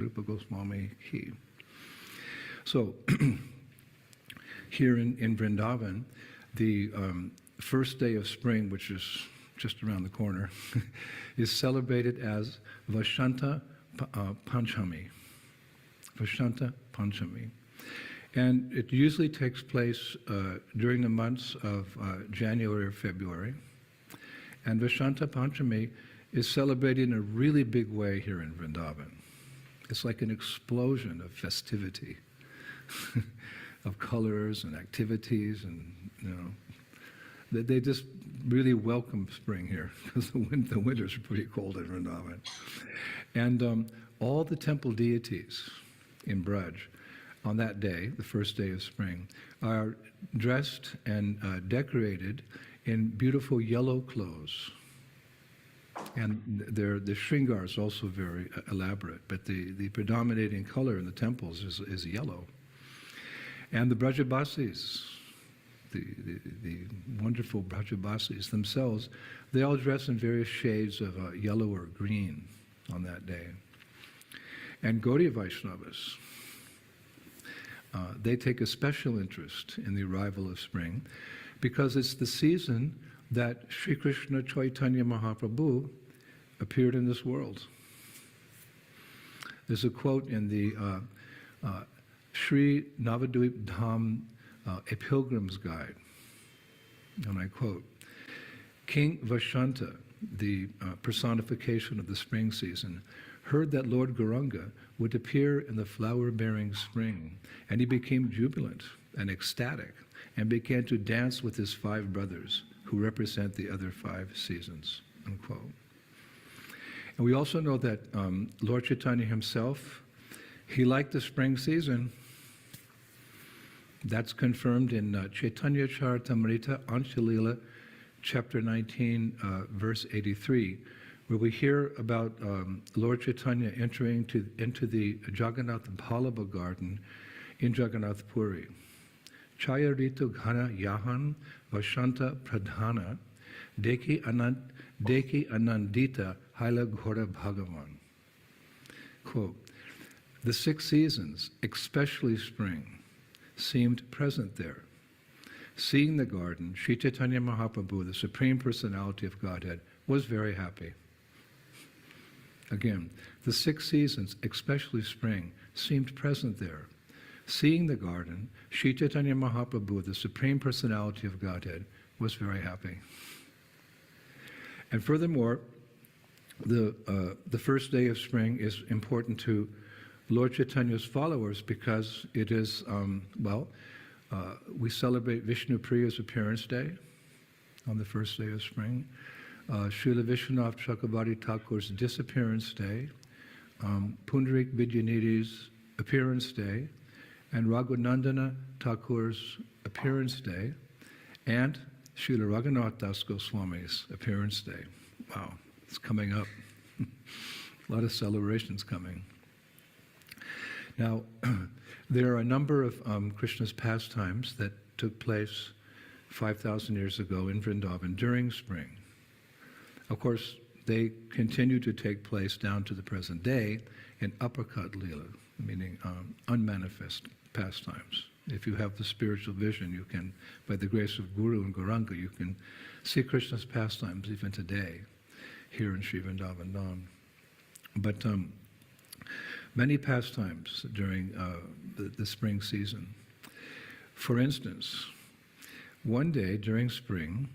Rupa Goswami Ki. So, here in Vrindavan, the first day of spring, which is just around the corner, is celebrated as Vashanta Panchami. Vashanta Panchami. And it usually takes place during the months of January or February. And Vashanta Panchami is celebrated in a really big way here in Vrindavan. It's like an explosion of festivity, of colors and activities, and they just really welcome spring here because the winters are pretty cold in Vrindavan. And all the temple deities in Braj on that day, the first day of spring, are dressed and decorated in beautiful yellow clothes. And the shringar is also very elaborate, but the predominating color in the temples is yellow. And the Brajabasis, the wonderful Brajabasis themselves, they all dress in various shades of yellow or green on that day. And Gaudiya Vaishnavas, they take a special interest in the arrival of spring because it's the season that Sri Krishna Chaitanya Mahaprabhu appeared in this world. There's a quote in the Sri Navadvip Dham, A Pilgrim's Guide, and I quote, King Vashanta, the personification of the spring season, heard that Lord Gauranga would appear in the flower-bearing spring, and he became jubilant and ecstatic and began to dance with his 5 brothers who represent the other 5 seasons, unquote. And we also know that Lord Chaitanya himself, he liked the spring season. That's confirmed in Chaitanya Charitamrita Anshalila, chapter 19, verse 83, where we hear about Lord Chaitanya entering into the Jagannath Ballabha garden in Jagannath Puri. Chaya Ritu Ghana Yahan Vashanta Pradhana Deki Anandita Haila Ghora Bhagavan. Quote, the 6 seasons, especially spring, seemed present there. Seeing the garden, Sri Chaitanya Mahaprabhu, the Supreme Personality of Godhead, was very happy. Again, the 6 seasons, especially spring, seemed present there. Seeing the garden, Sri Chaitanya Mahaprabhu, the Supreme Personality of Godhead, was very happy. And furthermore, the first day of spring is important to Lord Chaitanya's followers because it is, we celebrate Vishnu Priya's appearance day on the first day of spring, Srila Vishwanath Chakravarti Thakur's disappearance day, Pundarik Vidyanidhi's appearance day, and Raghunandana Thakur's appearance day, and Srila Raghunath Das Goswami's appearance day. Wow, it's coming up. A lot of celebrations coming. Now, there are a number of Krishna's pastimes that took place 5,000 years ago in Vrindavan during spring. Of course, they continue to take place down to the present day in uppercut lila, meaning unmanifest pastimes. If you have the spiritual vision, you can, by the grace of Guru and Gauranga, you can see Krishna's pastimes even today here in Sri Vrindavan Dham. But many pastimes during the spring season. For instance, one day during spring,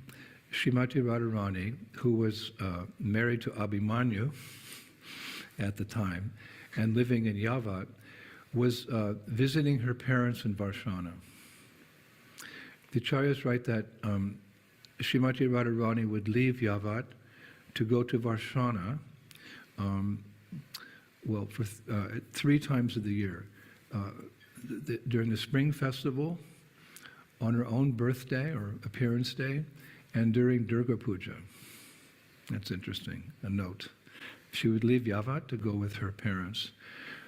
Srimati Radharani, who was married to Abhimanyu at the time and living in Yavat, was visiting her parents in Varshana. The acharyas write that Srimati Radharani would leave Yavat to go to Varshana for 3 times of the year. During the spring festival, on her own birthday or appearance day, and during Durga Puja. That's interesting, a note. She would leave Yavat to go with her parents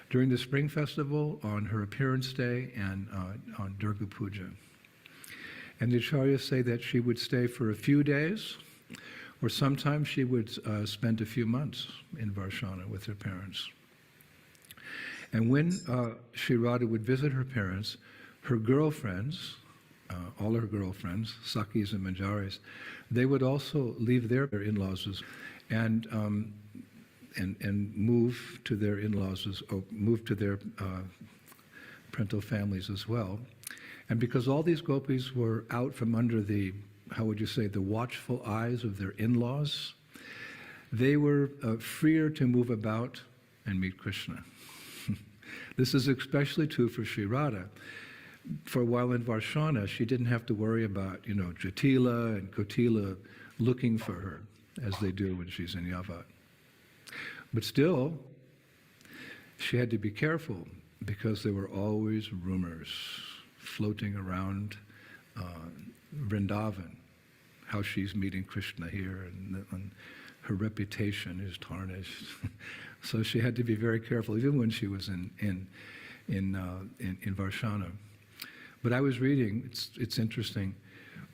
during the spring festival, on her appearance day, and on Durga Puja. And the acharyas say that she would stay for a few days, or sometimes she would spend a few months in Varshana with her parents. And when Sri Radha would visit her parents, her girlfriends, all her girlfriends, Sakis and Manjaris, they would also leave their in-laws and move to their in-laws, or move to their parental families as well. And because all these gopis were out from under the, how would you say, the watchful eyes of their in-laws, they were freer to move about and meet Krishna. This is especially true for Sri Radha. For a while in Varshana, she didn't have to worry about, Jatila and Kotila looking for her, as they do when she's in Yavat. But still, she had to be careful, because there were always rumors floating around Vrindavan, how she's meeting Krishna here, and her reputation is tarnished. So she had to be very careful, even when she was in Varshana. But I was reading, it's interesting,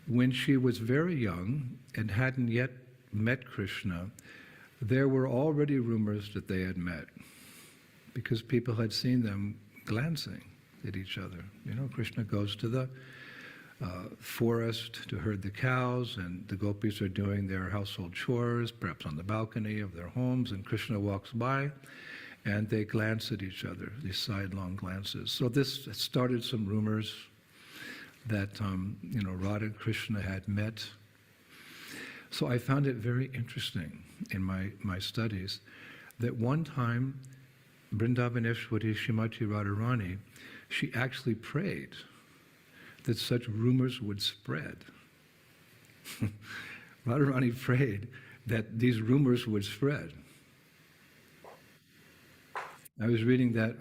when she was very young and hadn't yet met Krishna, there were already rumors that they had met, because people had seen them glancing at each other. Krishna goes to the forest to herd the cows, and the gopis are doing their household chores, perhaps on the balcony of their homes, and Krishna walks by, and they glance at each other, these sidelong glances. So this started some rumors that, Radha and Krishna had met. So I found it very interesting in my studies that one time, Vrindavaneshwari Shrimati Radharani, she actually prayed that such rumors would spread. Radharani prayed that these rumors would spread. I was reading that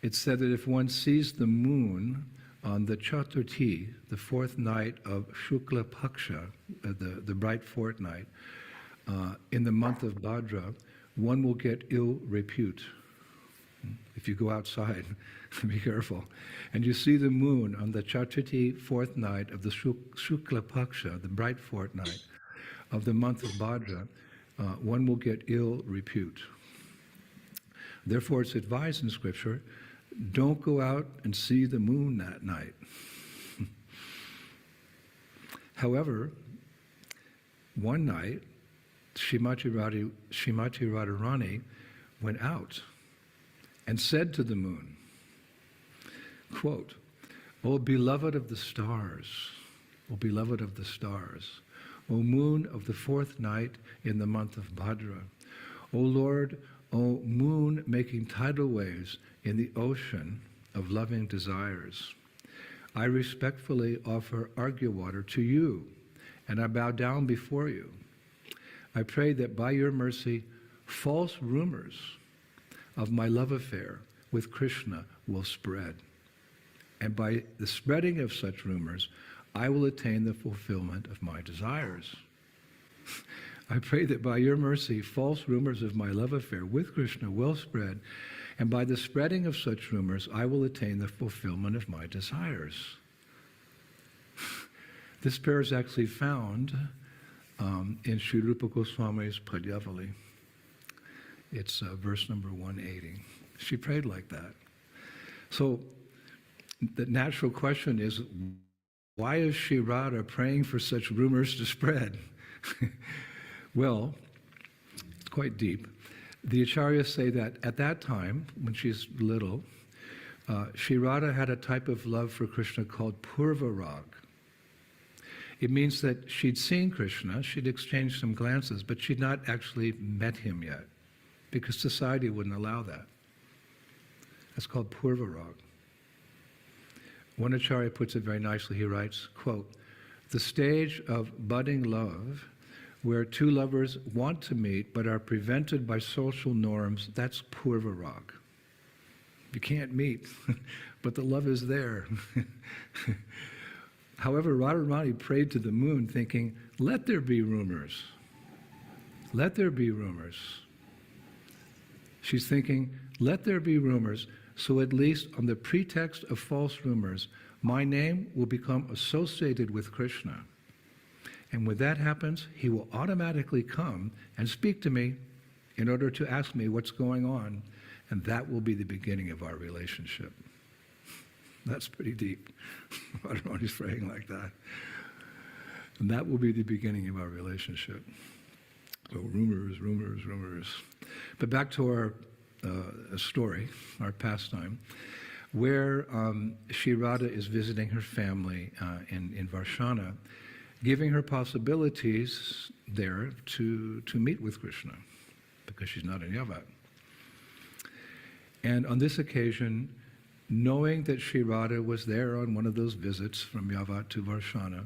it said that if one sees the moon on the Chaturthi, the fourth night of Shukla Paksha, the bright fortnight, in the month of Bhadra, one will get ill repute. If you go outside, be careful. And you see the moon on the Chaturthi, fourth night of the Shukla Paksha, the bright fortnight of the month of Bhadra, one will get ill repute. Therefore, it's advised in Scripture, don't go out and see the moon that night. However, one night, Shrimati Radharani went out and said to the moon, quote, "O beloved of the stars, O beloved of the stars, O moon of the fourth night in the month of Bhadra, O Lord, O moon making tidal waves in the ocean of loving desires, I respectfully offer arghya water to you, and I bow down before you. I pray that by your mercy, false rumors of my love affair with Krishna will spread. And by the spreading of such rumors, I will attain the fulfillment of my desires. I pray that by your mercy, false rumors of my love affair with Krishna will spread, and by the spreading of such rumors, I will attain the fulfillment of my desires." This prayer is actually found in Sri Rupa Goswami's Padyavali. It's verse number 180. She prayed like that. So the natural question is, why is Sri Radha praying for such rumors to spread? Well, it's quite deep. The acharyas say that at that time, when she's little, Sri Radha had a type of love for Krishna called Purva Rag. It means that she'd seen Krishna, she'd exchanged some glances, but she'd not actually met him yet, because society wouldn't allow that. That's called Purva Rag. One acharya puts it very nicely. He writes, quote, "The stage of budding love where two lovers want to meet but are prevented by social norms, that's Purva Rag. You can't meet, but the love is there." However, Radharani prayed to the moon thinking, let there be rumors. Let there be rumors. She's thinking, let there be rumors, so at least on the pretext of false rumors, my name will become associated with Krishna. And when that happens, he will automatically come and speak to me in order to ask me what's going on and that will be the beginning of our relationship. That's pretty deep. Radharani's praying like that. And that will be the beginning of our relationship. So rumors, rumors, rumors. But back to our story, our pastime, where Shri Radha is visiting her family in Varshana, giving her possibilities there to meet with Krishna, because she's not in Yavat. And on this occasion, knowing that Shri Radha was there on one of those visits from Yavat to Varshana,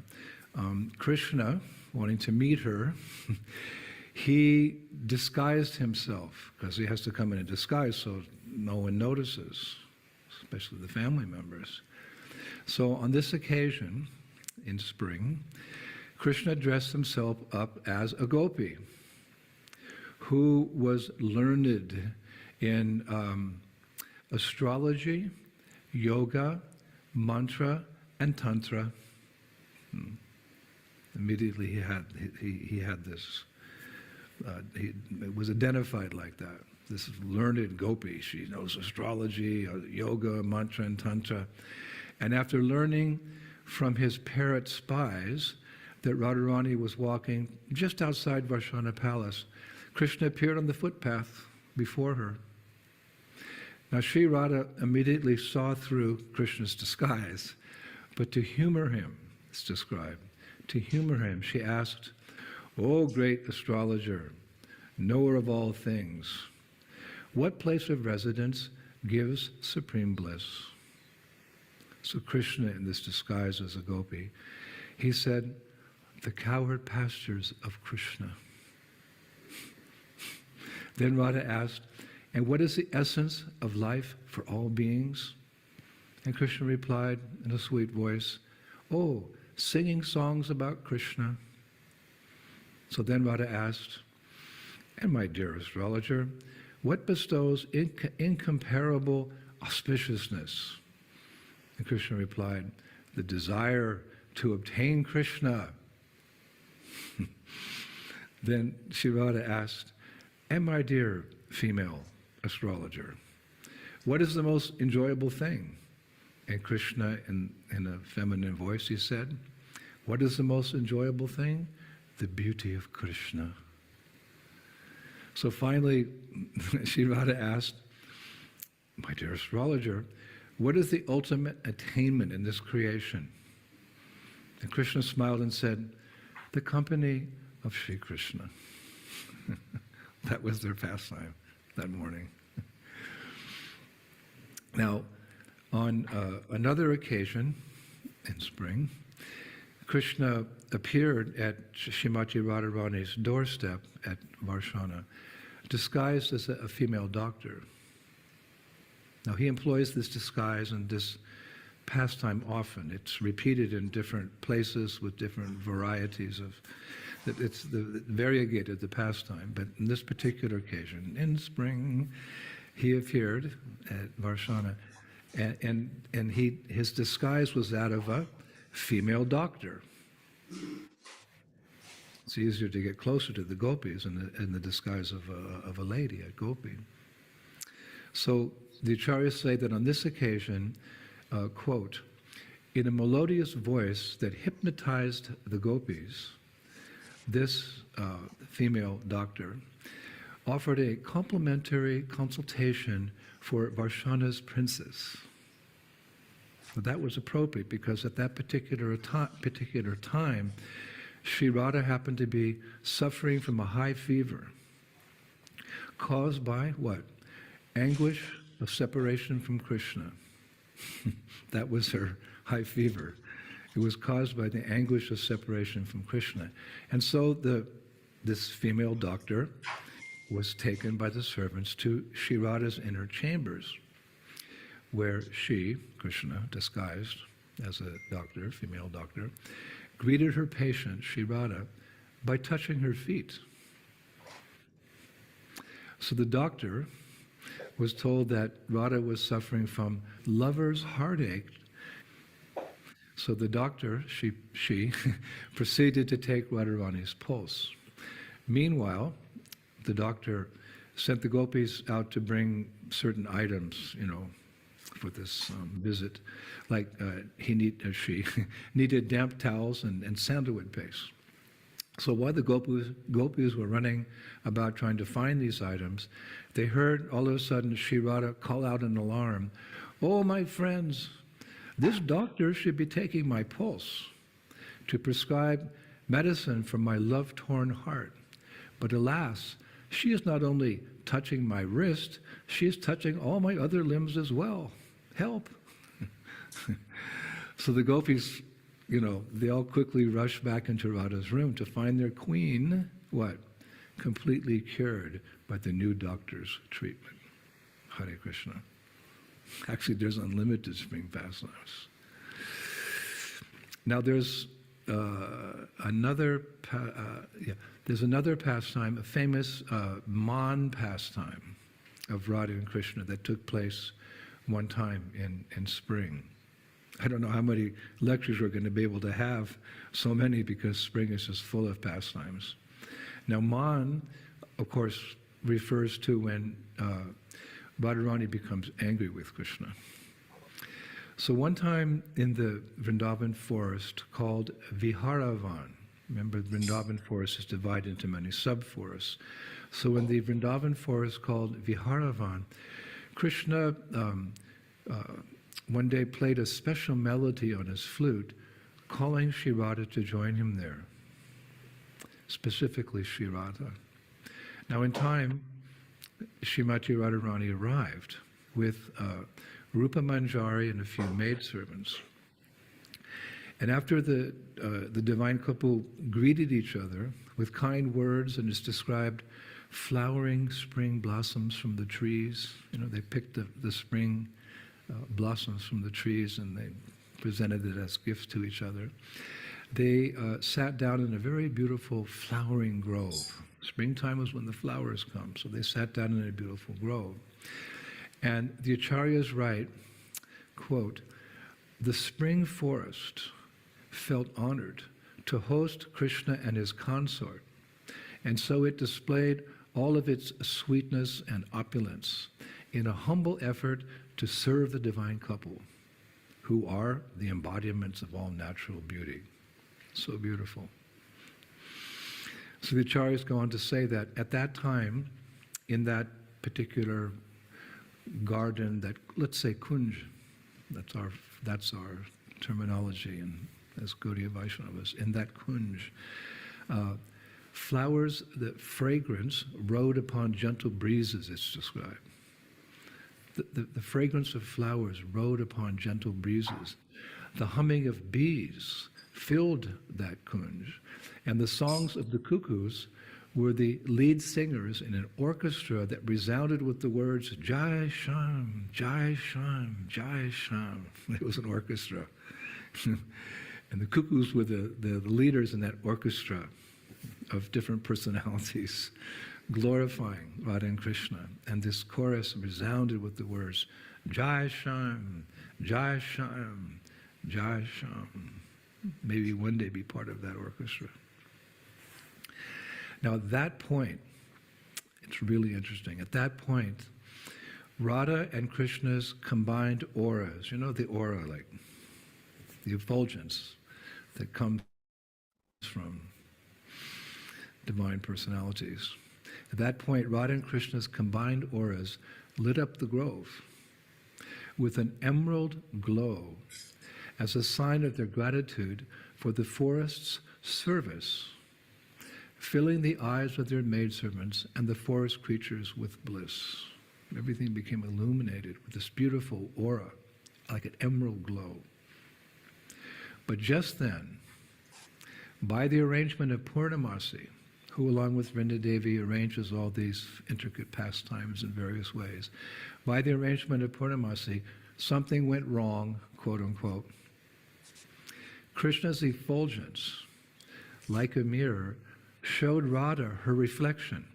Krishna, wanting to meet her, he disguised himself, because he has to come in a disguise so no one notices, especially the family members. So on this occasion, in spring, Krishna dressed himself up as a gopi who was learned in astrology, yoga, mantra, and tantra. Immediately he had this. It was identified like that. This learned gopi. She knows astrology, yoga, mantra, and tantra. And after learning from his parrot spies that Radharani was walking just outside Varshana Palace, Krishna appeared on the footpath before her. Now, Sri Radha immediately saw through Krishna's disguise, but to humor him, it's described, to humor him, she asked, "O great astrologer, knower of all things, what place of residence gives supreme bliss?" So Krishna, in this disguise as a gopi, he said, "The cowherd pastures of Krishna." Then Radha asked, "And what is the essence of life for all beings?" And Krishna replied in a sweet voice, "Oh, singing songs about Krishna." So then Radha asked, "And my dear astrologer, what bestows incomparable auspiciousness?" And Krishna replied, "The desire to obtain Krishna." Then Shri Radha asked, "And my dear female astrologer, what is the most enjoyable thing?" And Krishna, in a feminine voice, he said, "What is the most enjoyable thing? The beauty of Krishna." So finally, Shri Radha asked, "My dear astrologer, what is the ultimate attainment in this creation?" And Krishna smiled and said, "The company of Shri Krishna." That was their pastime that morning. Now, on another occasion in spring, Krishna appeared at Srimati Radharani's doorstep at Varshana, disguised as a female doctor. Now, he employs this disguise and this pastime often. It's repeated in different places with different varieties of, it's the variegated, the pastime. But in this particular occasion, in spring, he appeared at Varshana, and his disguise was that of a female doctor. It's easier to get closer to the gopis in the disguise of a lady, a gopi. So the acharyas say that on this occasion, quote, "In a melodious voice that hypnotized the gopis, this female doctor offered a complimentary consultation for Varshana's princess." So that was appropriate because at that particular time, Sri Radha happened to be suffering from a high fever caused by what? Anguish of separation from Krishna. That was her high fever. It was caused by the anguish of separation from Krishna. And so this female doctor was taken by the servants to Sri Radha's inner chambers, where she, Krishna, disguised as a doctor, female doctor, greeted her patient, Sri Radha, by touching her feet. So the doctor was told that Radha was suffering from lover's heartache. So the doctor, she proceeded to take Radharani's pulse. Meanwhile, the doctor sent the gopis out to bring certain items, for this visit. Like she needed damp towels and sandalwood paste. So while the gopis were running about trying to find these items, they heard all of a sudden Sri Radha call out an alarm. "Oh, my friends, this doctor should be taking my pulse to prescribe medicine for my love-torn heart. But alas, she is not only touching my wrist, she is touching all my other limbs as well. Help!" So the gopis, they all quickly rush back into Radha's room to find their queen, what? Completely cured by the new doctor's treatment. Hare Krishna. Actually, there's unlimited spring pastimes. Now there's another pastime, a famous Man pastime of Radha and Krishna that took place one time in spring. I don't know how many lectures we're going to be able to have, so many, because spring is just full of pastimes. Now Man, of course, refers to when Radharani becomes angry with Krishna. So one time in the Vrindavan forest called Viharavan, remember Vrindavan forest is divided into many sub-forests. So in the Vrindavan forest called Viharavan, Krishna one day played a special melody on his flute, calling Sri Radha to join him there, specifically Sri Radha. Now in time, Srimati Radharani arrived with Rupa Manjari and a few maidservants. And after the divine couple greeted each other with kind words, and is described flowering spring blossoms from the trees. They picked the spring blossoms from the trees and they presented it as gifts to each other. They sat down in a very beautiful flowering grove. Springtime was when the flowers come, so they sat down in a beautiful grove. And the acharyas write, quote, "The spring forest felt honored to host Krishna and his consort, and so it displayed all of its sweetness and opulence in a humble effort to serve the divine couple, who are the embodiments of all natural beauty." So beautiful. So the acharyas go on to say that at that time, in that particular garden, that, let's say Kunj, that's our terminology and as Gaudiya Vaishnavas, in that Kunj, flowers, the fragrance rode upon gentle breezes, it's described. The fragrance of flowers rode upon gentle breezes. The humming of bees filled that kunj, and the songs of the cuckoos were the lead singers in an orchestra that resounded with the words, "Jai Sham, Jai Sham, Jai Sham." It was an orchestra. And the cuckoos were the leaders in that orchestra of different personalities, glorifying Radha and Krishna. And this chorus resounded with the words, "Jai Sham, Jai Sham, Jai Sham." Maybe one day be part of that orchestra. Now at that point, it's really interesting. At that point, Radha and Krishna's combined auras, the aura, like the effulgence that comes from divine personalities. At that point, Radha and Krishna's combined auras lit up the grove with an emerald glow as a sign of their gratitude for the forest's service, filling the eyes of their maidservants and the forest creatures with bliss. Everything became illuminated with this beautiful aura, like an emerald glow. But just then, by the arrangement of Purnamasi, who along with Vrindadevi arranges all these intricate pastimes in various ways, by the arrangement of Purnamasi, something went wrong, quote unquote. Krishna's effulgence, like a mirror, showed Radha her reflection.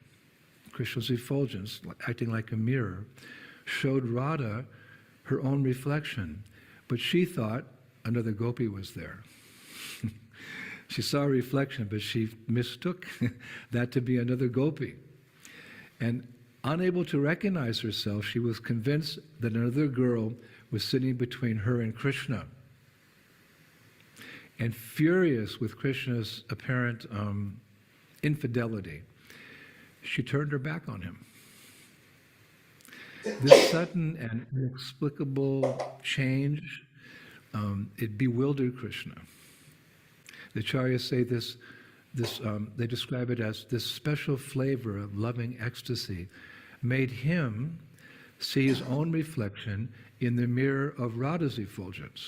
Krishna's effulgence, acting like a mirror, showed Radha her own reflection, but she thought another gopi was there. She saw a reflection, but she mistook that to be another gopi. And Unable to recognize herself, she was convinced that another girl was sitting between her and Krishna. And furious with Krishna's apparent infidelity, she turned her back on him. This sudden and inexplicable change, it bewildered Krishna. The Acharyas say they describe it as this special flavor of loving ecstasy made him see his own reflection in the mirror of Radha's effulgence,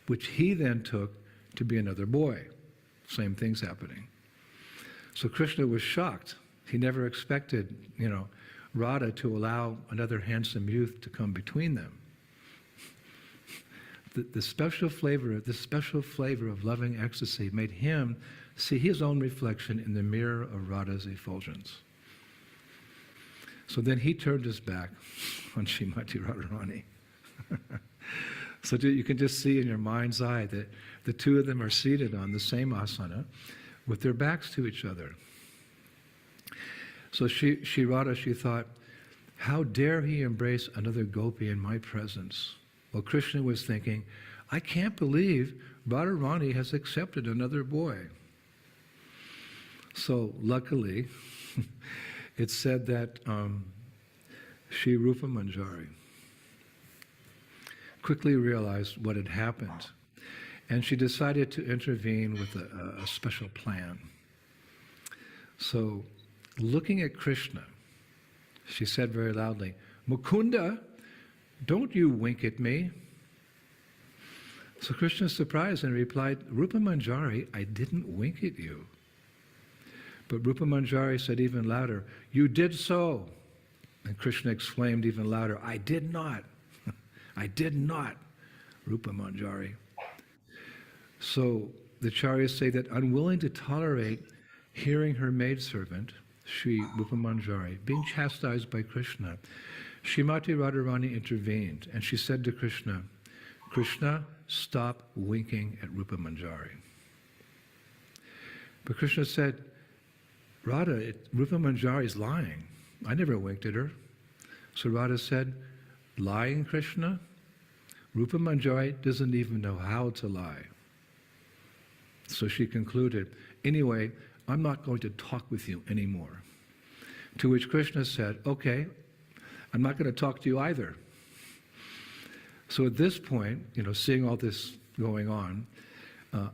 which he then took to be another boy. Same thing's happening. So Krishna was shocked. He never expected, Radha to allow another handsome youth to come between them. This special flavor of loving ecstasy made him see his own reflection in the mirror of Radha's effulgence. So then he turned his back on Srimati Radharani. So you can just see in your mind's eye that the two of them are seated on the same asana with their backs to each other. So Radha, she thought, how dare he embrace another gopi in my presence? Well, Krishna was thinking, I can't believe Radharani has accepted another boy. So luckily, it's said that Shri Rupa Manjari quickly realized what had happened, and she decided to intervene with a special plan. So, looking at Krishna, she said very loudly, Mukunda, don't you wink at me. So Krishna was surprised and replied, Rupa Manjari, I didn't wink at you. But Rupa Manjari said even louder, you did so. And Krishna exclaimed even louder, I did not. I did not, Rupa Manjari. So the Acharyas say that unwilling to tolerate hearing her maidservant, Sri Rupa Manjari, being chastised by Krishna, Srimati Radharani intervened, and she said to Krishna, Krishna, stop winking at Rupa Manjari. But Krishna said, Radha, Rupa Manjari is lying. I never winked at her. So Radha said, lying, Krishna? Rupa Manjari doesn't even know how to lie. So she concluded, anyway, I'm not going to talk with you anymore. To which Krishna said, okay, I'm not going to talk to you either. So at this point, seeing all this going on,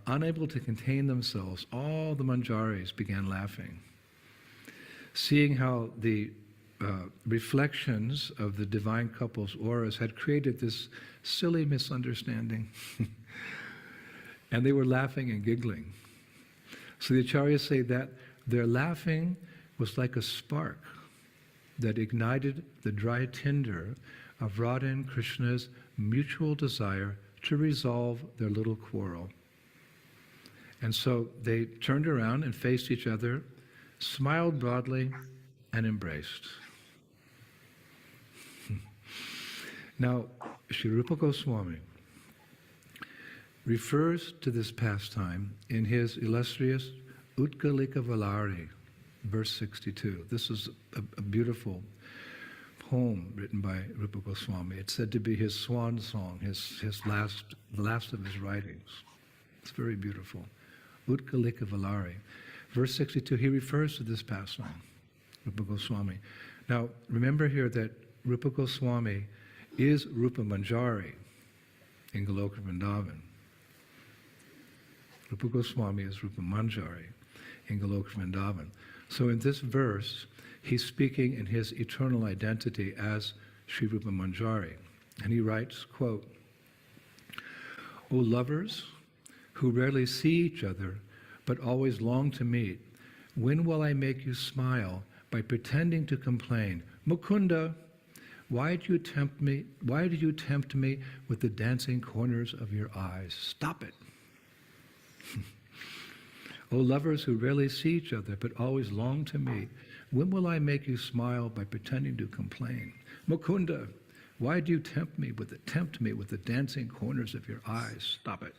unable to contain themselves, all the Manjaris began laughing, seeing how the reflections of the divine couple's auras had created this silly misunderstanding. And they were laughing and giggling. So the Acharyas say that their laughing was like a spark that ignited the dry tinder of Radha and Krishna's mutual desire to resolve their little quarrel. And so they turned around and faced each other, smiled broadly, and embraced. Now, Sri Rupa Goswami refers to this pastime in his illustrious Utkalika Valari, verse 62. This is a beautiful poem written by Rupa Goswami. It's said to be his swan song, the last of his writings. It's very beautiful. Utkalika Valari. Verse 62, he refers to this pastime, Rupa Goswami. Now, remember here that Rupa Goswami is Rupa Manjari in Goloka Vrindavan. Rupa Goswami is Rupa Manjari in Goloka Vrindavan. So in this verse, he's speaking in his eternal identity as Sri Rupa Manjari. And he writes, quote, O lovers who rarely see each other but always long to meet, when will I make you smile by pretending to complain? Mukunda, why do you tempt me? Why did you tempt me with the dancing corners of your eyes? Stop it. O lovers who rarely see each other but always long to meet, when will I make you smile by pretending to complain? Mukunda, why do you tempt me with the dancing corners of your eyes? Stop it.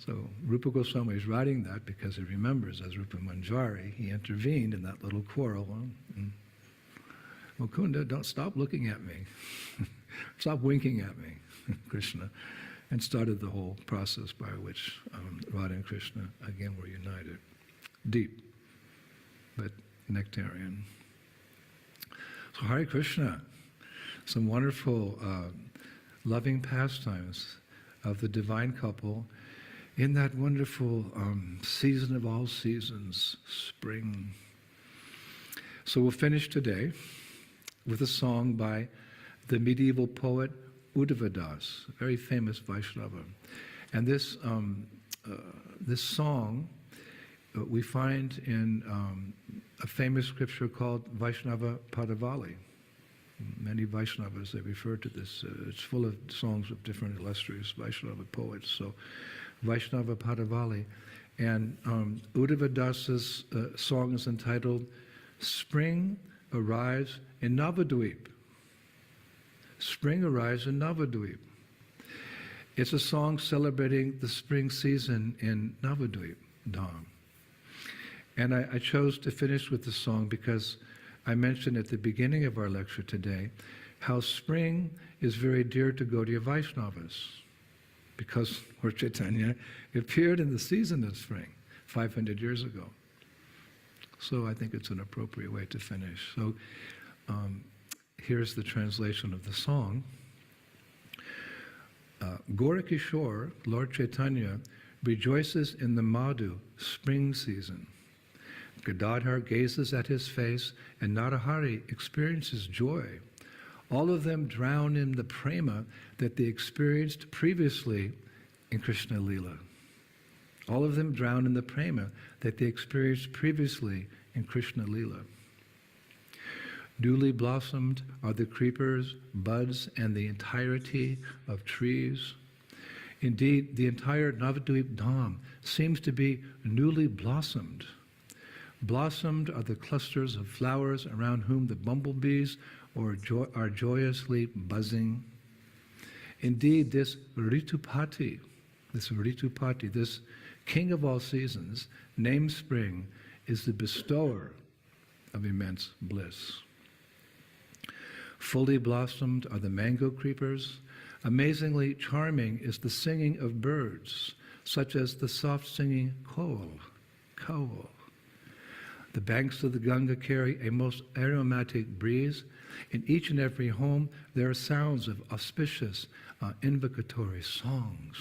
So Rupa Goswami is writing that because he remembers, as Rupa Manjari, he intervened in that little quarrel. Mukunda, don't stop looking at me. Stop winking at me, Krishna. And started the whole process by which Radha and Krishna again were united. Deep, but nectarian. So Hare Krishna, some wonderful loving pastimes of the divine couple in that wonderful season of all seasons, spring. So we'll finish today with a song by the medieval poet Uddhavadas, a very famous Vaishnava. And this song we find in a famous scripture called Vaishnava Padavali. Many Vaishnavas, they refer to this. It's full of songs of different illustrious Vaishnava poets. So Vaishnava Padavali. And Uddhavadasa's song is entitled Spring Arrives in Navadvip. Spring arrives in Navadvip. It's a song celebrating the spring season in Navadvip, Dham. And I chose to finish with the song because I mentioned at the beginning of our lecture today how spring is very dear to Gaudiya Vaishnavas because Lord Chaitanya appeared in the season of spring 500 years ago. So I think it's an appropriate way to finish. So here's the translation of the song. Gorakishore, Lord Chaitanya, rejoices in the Madhu, spring season. Gadadhar gazes at his face, and Narahari experiences joy. All of them drown in the prema that they experienced previously in Krishna Lila. All of them drown in the prema that they experienced previously in Krishna Lila. Newly blossomed are the creepers, buds, and the entirety of trees. Indeed, the entire Navadvip Dham seems to be newly blossomed. Blossomed are the clusters of flowers around whom the bumblebees are joyously buzzing. Indeed, this Ritupati, this king of all seasons, named spring, is the bestower of immense bliss. Fully blossomed are the mango creepers. Amazingly charming is the singing of birds, such as the soft singing koel. The banks of the Ganga carry a most aromatic breeze. In each and every home, there are sounds of auspicious, invocatory songs.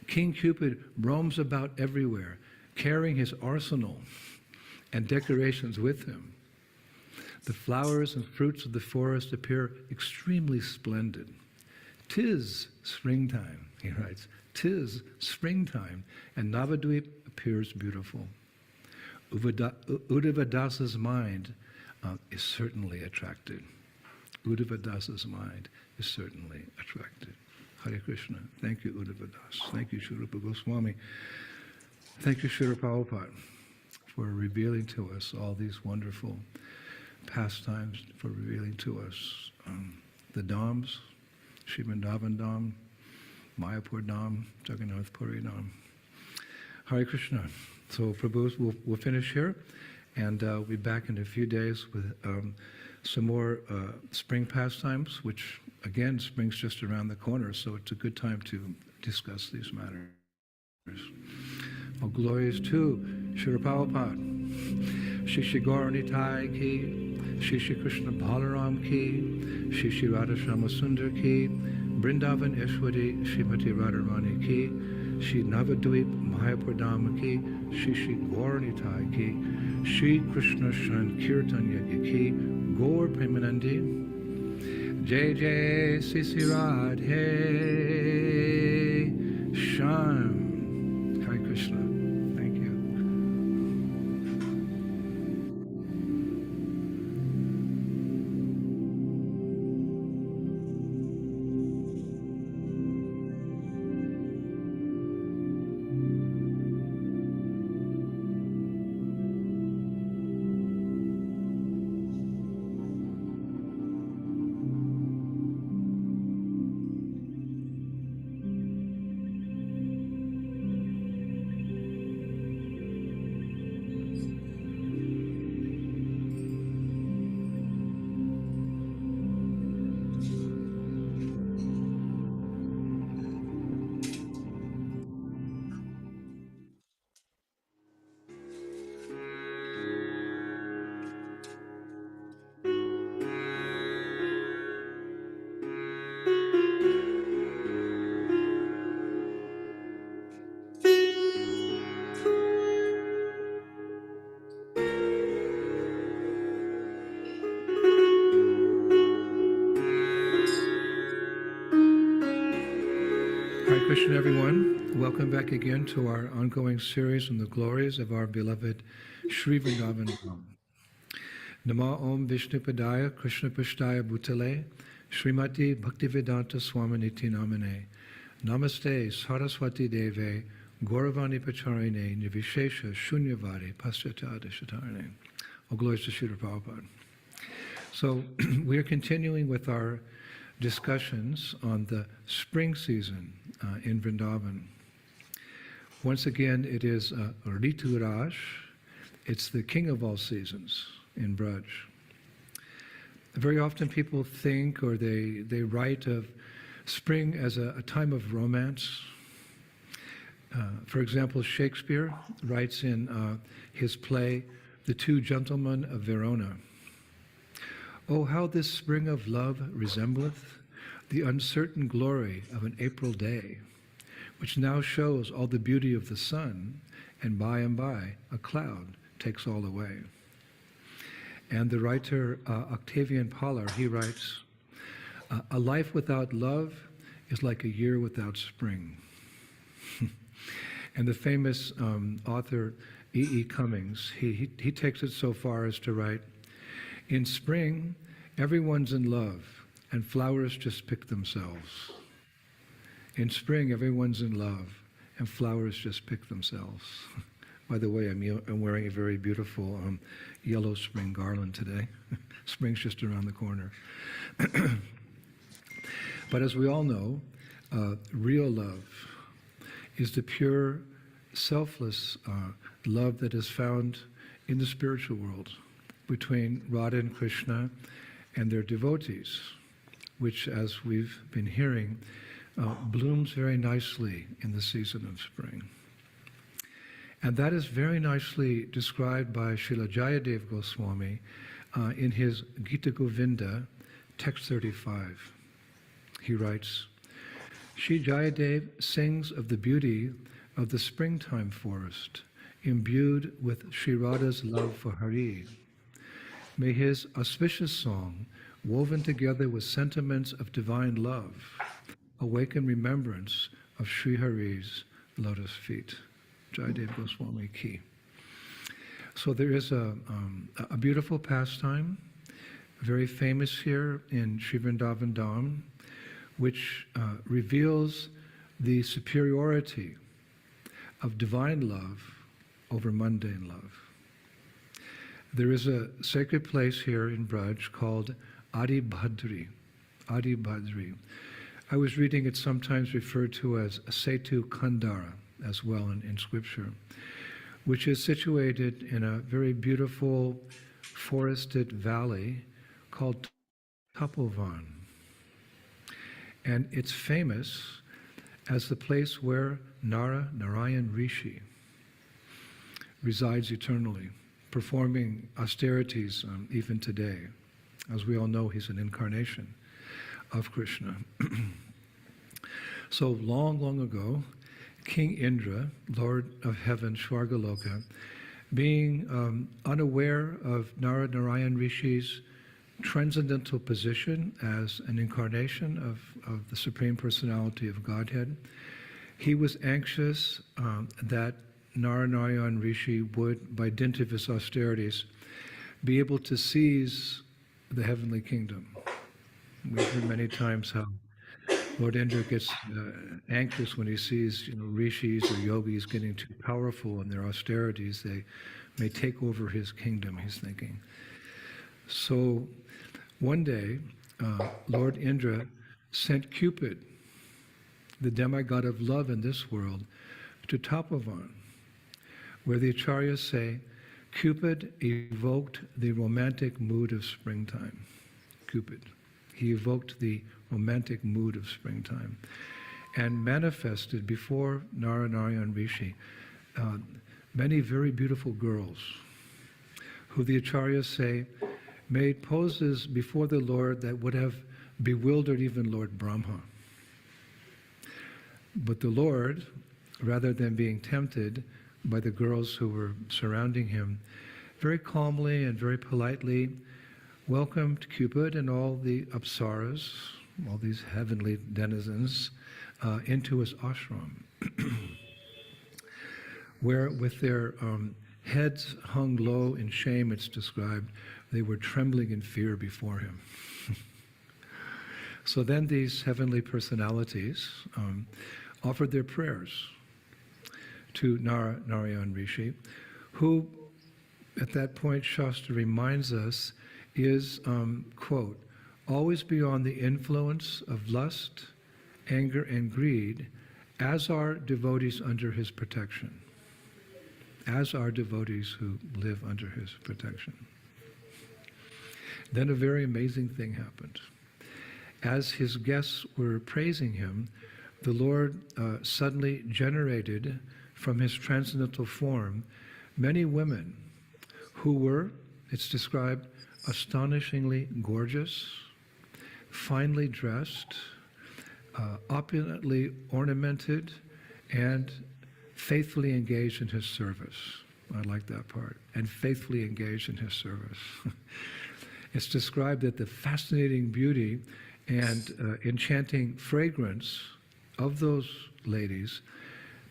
King Cupid roams about everywhere, carrying his arsenal and decorations with him. The flowers and fruits of the forest appear extremely splendid. "'Tis springtime," he writes. "'Tis springtime, and Navadvip appears beautiful." Uddhavadasa's mind is certainly attracted. Uddhavadasa's mind is certainly attracted. Hare Krishna. Thank you, Uddhavadas. Thank you, Sri Rupa Goswami. Thank you, Srila Prabhupada, for revealing to us all these wonderful pastimes, for revealing to us the Dhams, Sri Vrindavan Dham, Mayapur Dham, Jagannath Puri Dham. Hare Krishna. So, Prabhu, we'll finish here, and we'll be back in a few days with some more spring pastimes, which, again, spring's just around the corner, so it's a good time to discuss these matters. All glories to Srila Prabhupada, Shri Shri Gaura Nitai ki, Shri Shri Krishna Balaram ki, Shri Shri Radha Shama Sundar ki, Vrindavan Eshwari Srimati Radharani ki, Shri Navadvip Mayapur Dham ki, Shri Shri Gaura Nitai ki, Shri Krishna Sankirtan ki, Gaur Premanandi, Jai Jai Sri Sri Radhe Shyam. Hare Krishna. Hare Krishna, everyone. Welcome back again to our ongoing series on the glories of our beloved Sri Vrindavan Dham. Nama Om Vishnupadaya Krishna Pashtaya Bhutale Srimati Bhaktivedanta Swaminiti Namane Namaste Saraswati Deve Gauravani Pacharine Nivishesha Shunyavadi Paschatya Shatarane. All glories to Srila Prabhupada. So we are continuing with our discussions on the spring season in Vrindavan. Once again, it is Ritu Raj. It's the king of all seasons in Braj. Very often people think or they write of spring as a time of romance. For example, Shakespeare writes in his play, The Two Gentlemen of Verona, "Oh, how this spring of love resembleth the uncertain glory of an April day, which now shows all the beauty of the sun, and by a cloud takes all away." And the writer Octavian Polar, he writes, "A life without love is like a year without spring." And the famous author E. Cummings, he takes it so far as to write, "In spring, everyone's in love, and flowers just pick themselves." In spring, everyone's in love, and flowers just pick themselves. By the way, I'm wearing a very beautiful yellow spring garland today. Spring's just around the corner. But as we all know, real love is the pure, selfless love that is found in the spiritual world between Radha and Krishna and their devotees, which, as we've been hearing, blooms very nicely in the season of spring. And that is very nicely described by Srila Jayadev Goswami in his Gita Govinda, text 35. He writes, "Sri Jayadev sings of the beauty of the springtime forest, imbued with Sri Radha's love for Hari. May his auspicious song, woven together with sentiments of divine love, awaken remembrance of Sri Hari's lotus feet." Jayadev Goswami Ki. So there is a beautiful pastime, very famous here in Sri Vrindavan Dham, which reveals the superiority of divine love over mundane love. There is a sacred place here in Braj called Adi Bhadri. Adi Bhadri. I was reading it sometimes referred to as Setu Kandara as well in scripture, which is situated in a very beautiful forested valley called Tapovan. And it's famous as the place where Narayan Rishi resides eternally, performing austerities even today. As we all know, he's an incarnation of Krishna. So long ago, King Indra, Lord of Heaven, Shvargaloka, being unaware of Narayan Rishi's transcendental position as an incarnation of the Supreme Personality of Godhead, he was anxious that Narayan Rishi would, by dint of his austerities, be able to seize the heavenly kingdom. We've heard many times how Lord Indra gets anxious when he sees, rishis or yogis getting too powerful in their austerities. They may take over his kingdom, he's thinking. So one day, Lord Indra sent Cupid, the demigod of love in this world, to Tapovan, where the acharyas say Cupid evoked the romantic mood of springtime. Cupid. He evoked the romantic mood of springtime and manifested before Narayan Rishi many very beautiful girls who the acharyas say made poses before the Lord that would have bewildered even Lord Brahma. But the Lord, rather than being tempted by the girls who were surrounding him, very calmly and very politely welcomed Cupid and all the apsaras, all these heavenly denizens, into his ashram, where with their heads hung low in shame, it's described, they were trembling in fear before him. So then these heavenly personalities offered their prayers to Narayan Rishi, who at that point Shastra reminds us is, quote, always beyond the influence of lust, anger, and greed, as are devotees under his protection. As are devotees who live under his protection. Then a very amazing thing happened. As his guests were praising him, the Lord suddenly generated from his transcendental form many women who were, it's described, astonishingly gorgeous, finely dressed, opulently ornamented, and faithfully engaged in his service. I like that part. And faithfully engaged in his service. It's described that the fascinating beauty and enchanting fragrance of those ladies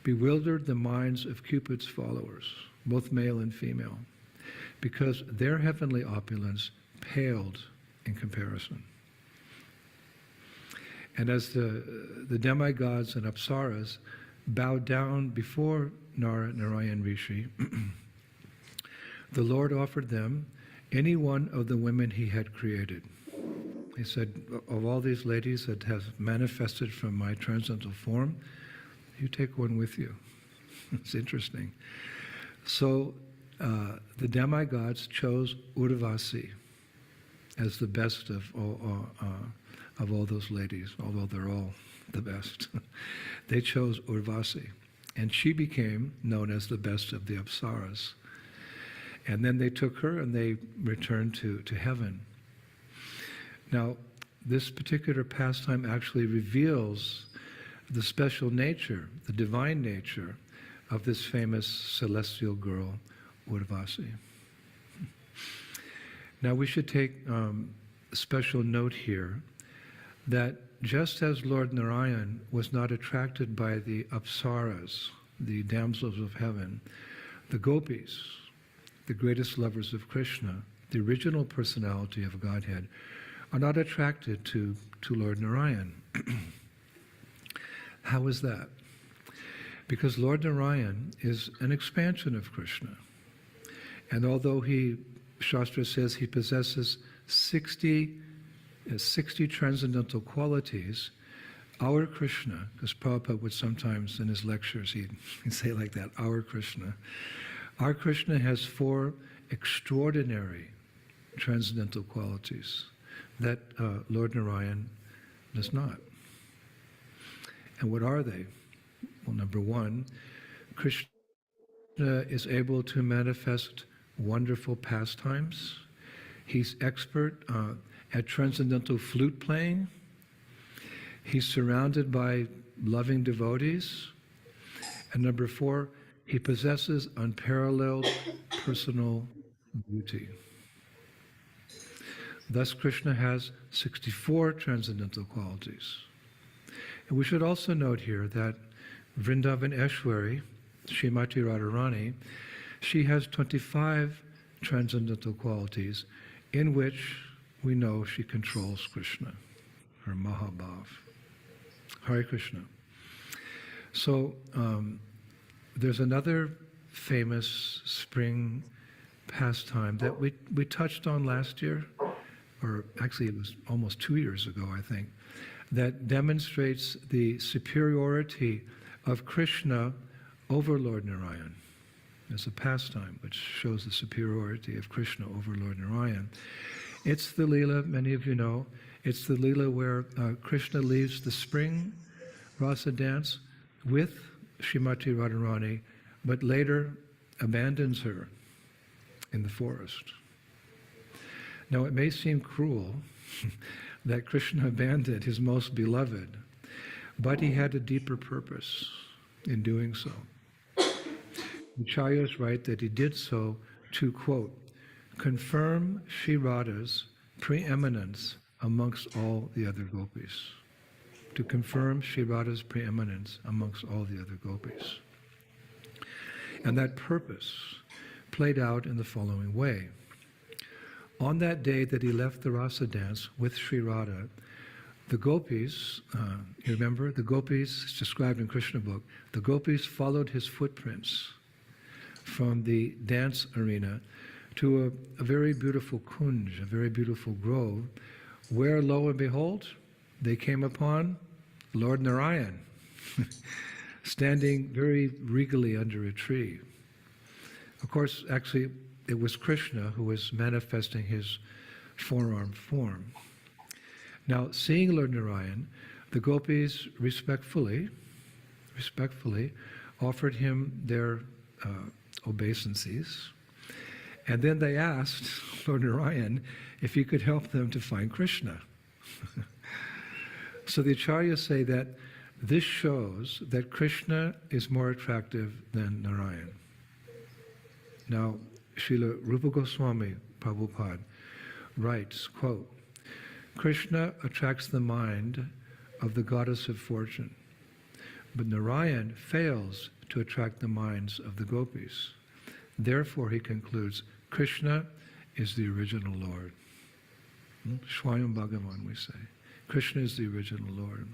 bewildered the minds of Cupid's followers, both male and female, because their heavenly opulence paled in comparison. And as the demigods and apsaras bowed down before Narayan Rishi, the Lord offered them any one of the women he had created. He said, of all these ladies that have manifested from my transcendental form, you take one with you. It's interesting. So the demigods chose Urvasi as the best of all those ladies, although they're all the best. They chose Urvasi, and she became known as the best of the apsaras. And then they took her and they returned to heaven. Now, this particular pastime actually reveals the special nature, the divine nature of this famous celestial girl, Urvasi. Now, we should take special note here that just as Lord Narayan was not attracted by the apsaras, the damsels of heaven, the gopis, the greatest lovers of Krishna, the original personality of Godhead, are not attracted to Lord Narayan. How is that? Because Lord Narayan is an expansion of Krishna. And although Shastra says he possesses 60 transcendental qualities, our Krishna, because Prabhupada would sometimes in his lectures, he'd say like that, our Krishna has 4 extraordinary transcendental qualities that Lord Narayan does not. And what are they? Well, number 1, Krishna is able to manifest wonderful pastimes. He's expert at transcendental flute playing. He's surrounded by loving devotees. And number 4, he possesses unparalleled personal beauty. Thus, Krishna has 64 transcendental qualities. And we should also note here that Vrindavan Eshwari, Srimati Radharani, she has 25 transcendental qualities in which we know she controls Krishna, her Mahabhav. Hare Krishna. So there's another famous spring pastime that we touched on last year, or actually it was almost 2 years ago, I think, that demonstrates the superiority of Krishna over Lord Narayan. It's a pastime which shows the superiority of Krishna over Lord Narayan. It's the Leela, many of you know, it's the Leela where Krishna leaves the spring rasa dance with Srimati Radharani, but later abandons her in the forest. Now, it may seem cruel that Krishna abandoned his most beloved, but he had a deeper purpose in doing so. Acharyas write that he did so to, quote, confirm Shri Radha's preeminence amongst all the other gopis. to confirm Sri Radha's preeminence amongst all the other gopis. And that purpose played out in the following way. On that day that he left the rasa dance with Sri Radha, the gopis, you remember, the gopis, it's described in Krishna book, the gopis followed his footprints from the dance arena to a very beautiful kunj, a very beautiful grove, where, lo and behold, they came upon Lord Narayan, standing very regally under a tree. Of course, actually, it was Krishna who was manifesting his four-armed form. Now, seeing Lord Narayan, the gopis respectfully offered him their obeisances, and then they asked Lord Narayan if he could help them to find Krishna. So the acharyas say that this shows that Krishna is more attractive than Narayan. Now, Srila Rupa Goswami Prabhupada writes, quote, Krishna attracts the mind of the goddess of fortune, but Narayan fails to attract the minds of the gopis. Therefore, he concludes, Krishna is the original Lord. Swayam Bhagavan, we say. Krishna is the original Lord.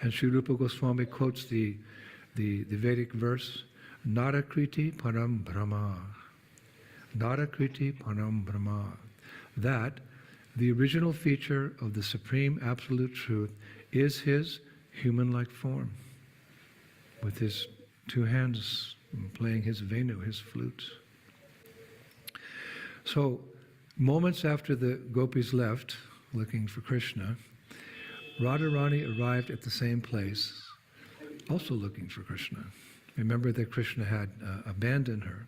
And Sri Rupa Goswami quotes the Vedic verse, Narakriti Param Brahma. Narakriti Param Brahma. That the original feature of the Supreme Absolute Truth is his human-like form, with his two hands playing his venu, his flute. So, moments after the gopis left, looking for Krishna, Radharani arrived at the same place, also looking for Krishna. Remember that Krishna had abandoned her.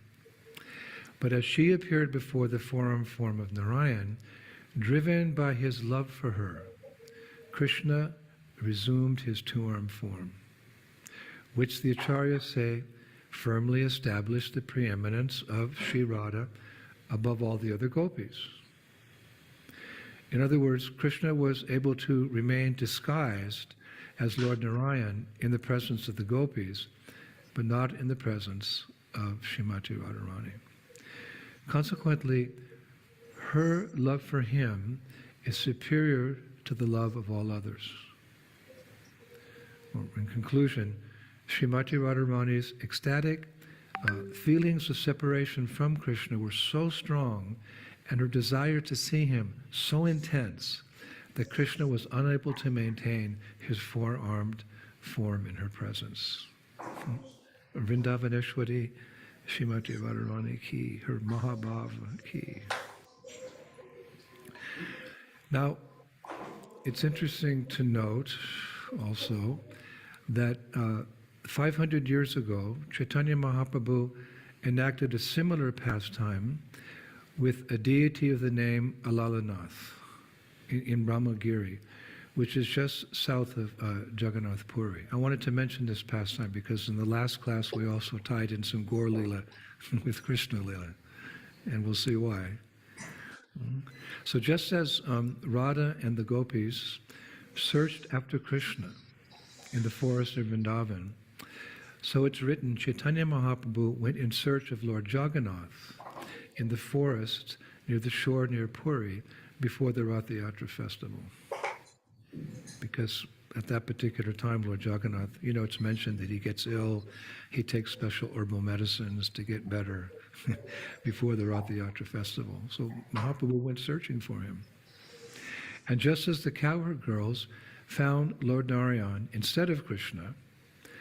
But as she appeared before the four-armed form of Narayan, driven by his love for her, Krishna resumed his two-armed form, which the acharyas say firmly established the preeminence of Sri Radha above all the other gopis. In other words, Krishna was able to remain disguised as Lord Narayan in the presence of the gopis, but not in the presence of Srimati Radharani. Consequently, her love for him is superior to the love of all others. Well, in conclusion, Srimati Radharani's ecstatic feelings of separation from Krishna were so strong, and her desire to see him so intense, that Krishna was unable to maintain his four-armed form in her presence. Vrindavaneshwari Srimati Radharani ki, her Mahabhava ki. Now, it's interesting to note also that 500 years ago, Chaitanya Mahaprabhu enacted a similar pastime with a deity of the name Alalanath in Brahmagiri, which is just south of Jagannath Puri. I wanted to mention this pastime because in the last class we also tied in some Gaur Lila with Krishna Lila, and we'll see why. So just as Radha and the gopis searched after Krishna in the forest of Vrindavan, so it's written, Chaitanya Mahaprabhu went in search of Lord Jagannath in the forest near the shore near Puri before the Rath Yatra festival. Because at that particular time, Lord Jagannath, you know, it's mentioned that he gets ill, he takes special herbal medicines to get better before the Rath Yatra festival. So Mahaprabhu went searching for him. And just as the cowherd girls found Lord Narayan instead of Krishna,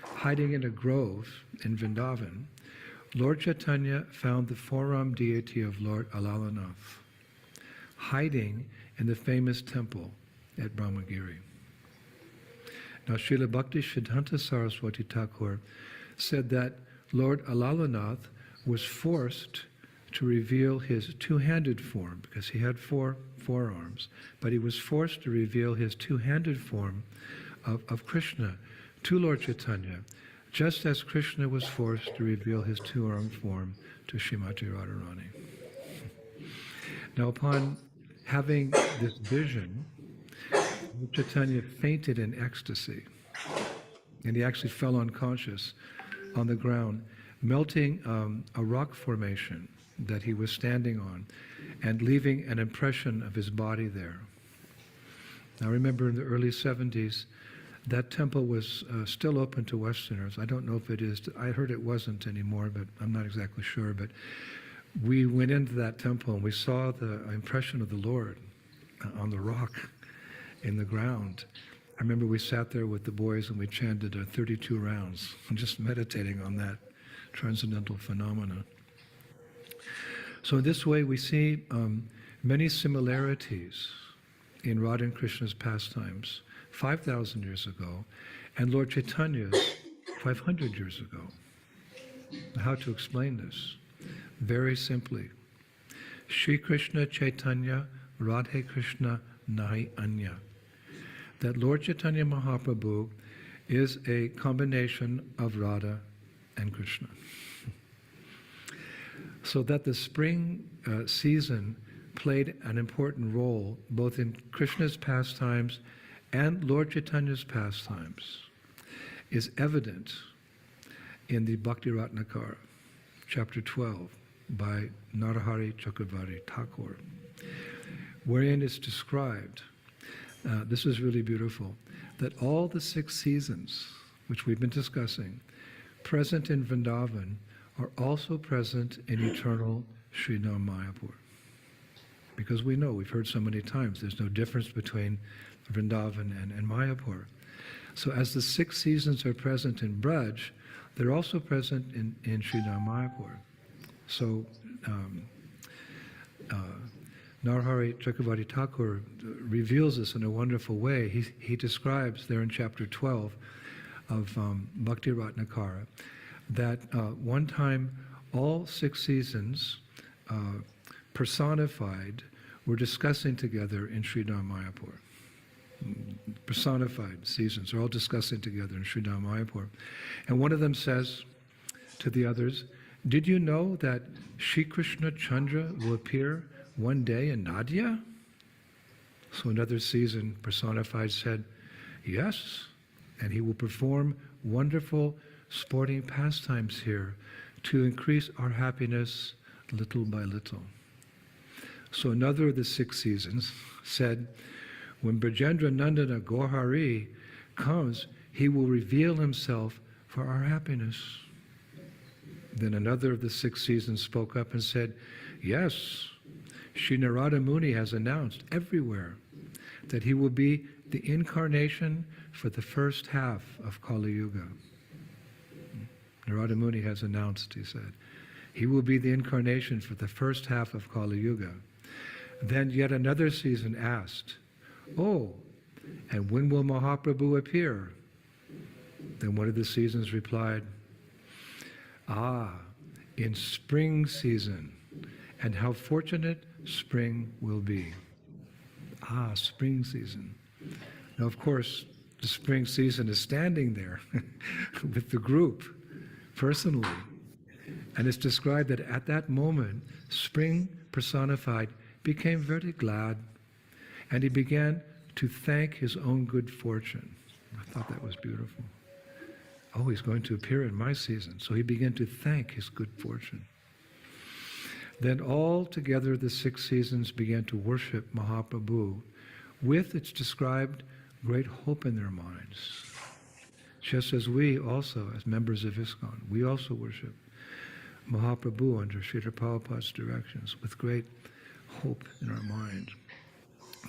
hiding in a grove in Vrindavan, Lord Chaitanya found the four-armed deity of Lord Alalanath, hiding in the famous temple at Brahmagiri. Now, Srila Bhakti Siddhanta Saraswati Thakur said that Lord Alalanath was forced to reveal his two-handed form, because he had four arms, but he was forced to reveal his two-handed form of Krishna to Lord Chaitanya, just as Krishna was forced to reveal his two-armed form to Srimati Radharani. Now, upon having this vision, Chaitanya fainted in ecstasy, and he actually fell unconscious on the ground, melting a rock formation that he was standing on and leaving an impression of his body there. Now remember, in the early 70s, that temple was still open to Westerners. I don't know if it is. I heard it wasn't anymore, but I'm not exactly sure. But we went into that temple and we saw the impression of the Lord on the rock in the ground. I remember we sat there with the boys and we chanted 32 rounds, just meditating on that transcendental phenomena. So in this way we see many similarities in Radha and Krishna's pastimes 5,000 years ago and Lord Chaitanya's 500 years ago. How to explain this? Very simply. Shri Krishna Chaitanya Radhe Krishna Nahi Anya. That Lord Chaitanya Mahaprabhu is a combination of Radha and Krishna. So that the spring season played an important role both in Krishna's pastimes and Lord Chaitanya's pastimes is evident in the Bhakti Ratnakara, chapter 12, by Narahari Chakravarti Thakur, wherein it's described, this is really beautiful, that all the 6 seasons, which we've been discussing, present in Vrindavan, are also present in eternal Sridham Mayapur. Because we know, we've heard so many times, there's no difference between Vrindavan and Mayapur. So as the 6 seasons are present in Braj, they're also present in Sridham Mayapur. So Narahari Chakravarti Thakur reveals this in a wonderful way. He describes there in chapter 12 of Bhakti Ratnakara that one time all 6 seasons personified were discussing together in Sridham Mayapur. Personified seasons are all discussing together in Sridham Mayapur. And one of them says to the others, "Did you know that Shri Krishna Chandra will appear one day in Nadia?" So another season personified said, "Yes, and he will perform wonderful sporting pastimes here to increase our happiness little by little." So another of the 6 seasons said, "When Brajendra Nandana Gohari comes, he will reveal himself for our happiness." Then another of the 6 seasons spoke up and said, "Yes, Sri Narada Muni has announced everywhere that he will be the incarnation for the first half of Kali Yuga." Narada Muni has announced, he said, he will be the incarnation for the first half of Kali Yuga. Then yet another season asked, "Oh, and when will Mahaprabhu appear?" Then one of the seasons replied, "Ah, in spring season, and how fortunate spring will be." Ah, spring season. Now, of course, the spring season is standing there with the group, personally. And it's described that at that moment, spring personified became very glad, and he began to thank his own good fortune. I thought that was beautiful. Oh, he's going to appear in my season. So he began to thank his good fortune. Then all together the 6 seasons began to worship Mahaprabhu with, it's described, great hope in their minds. Just as we also, as members of ISKCON, we also worship Mahaprabhu under Srila Prabhupada's directions with great hope in our mind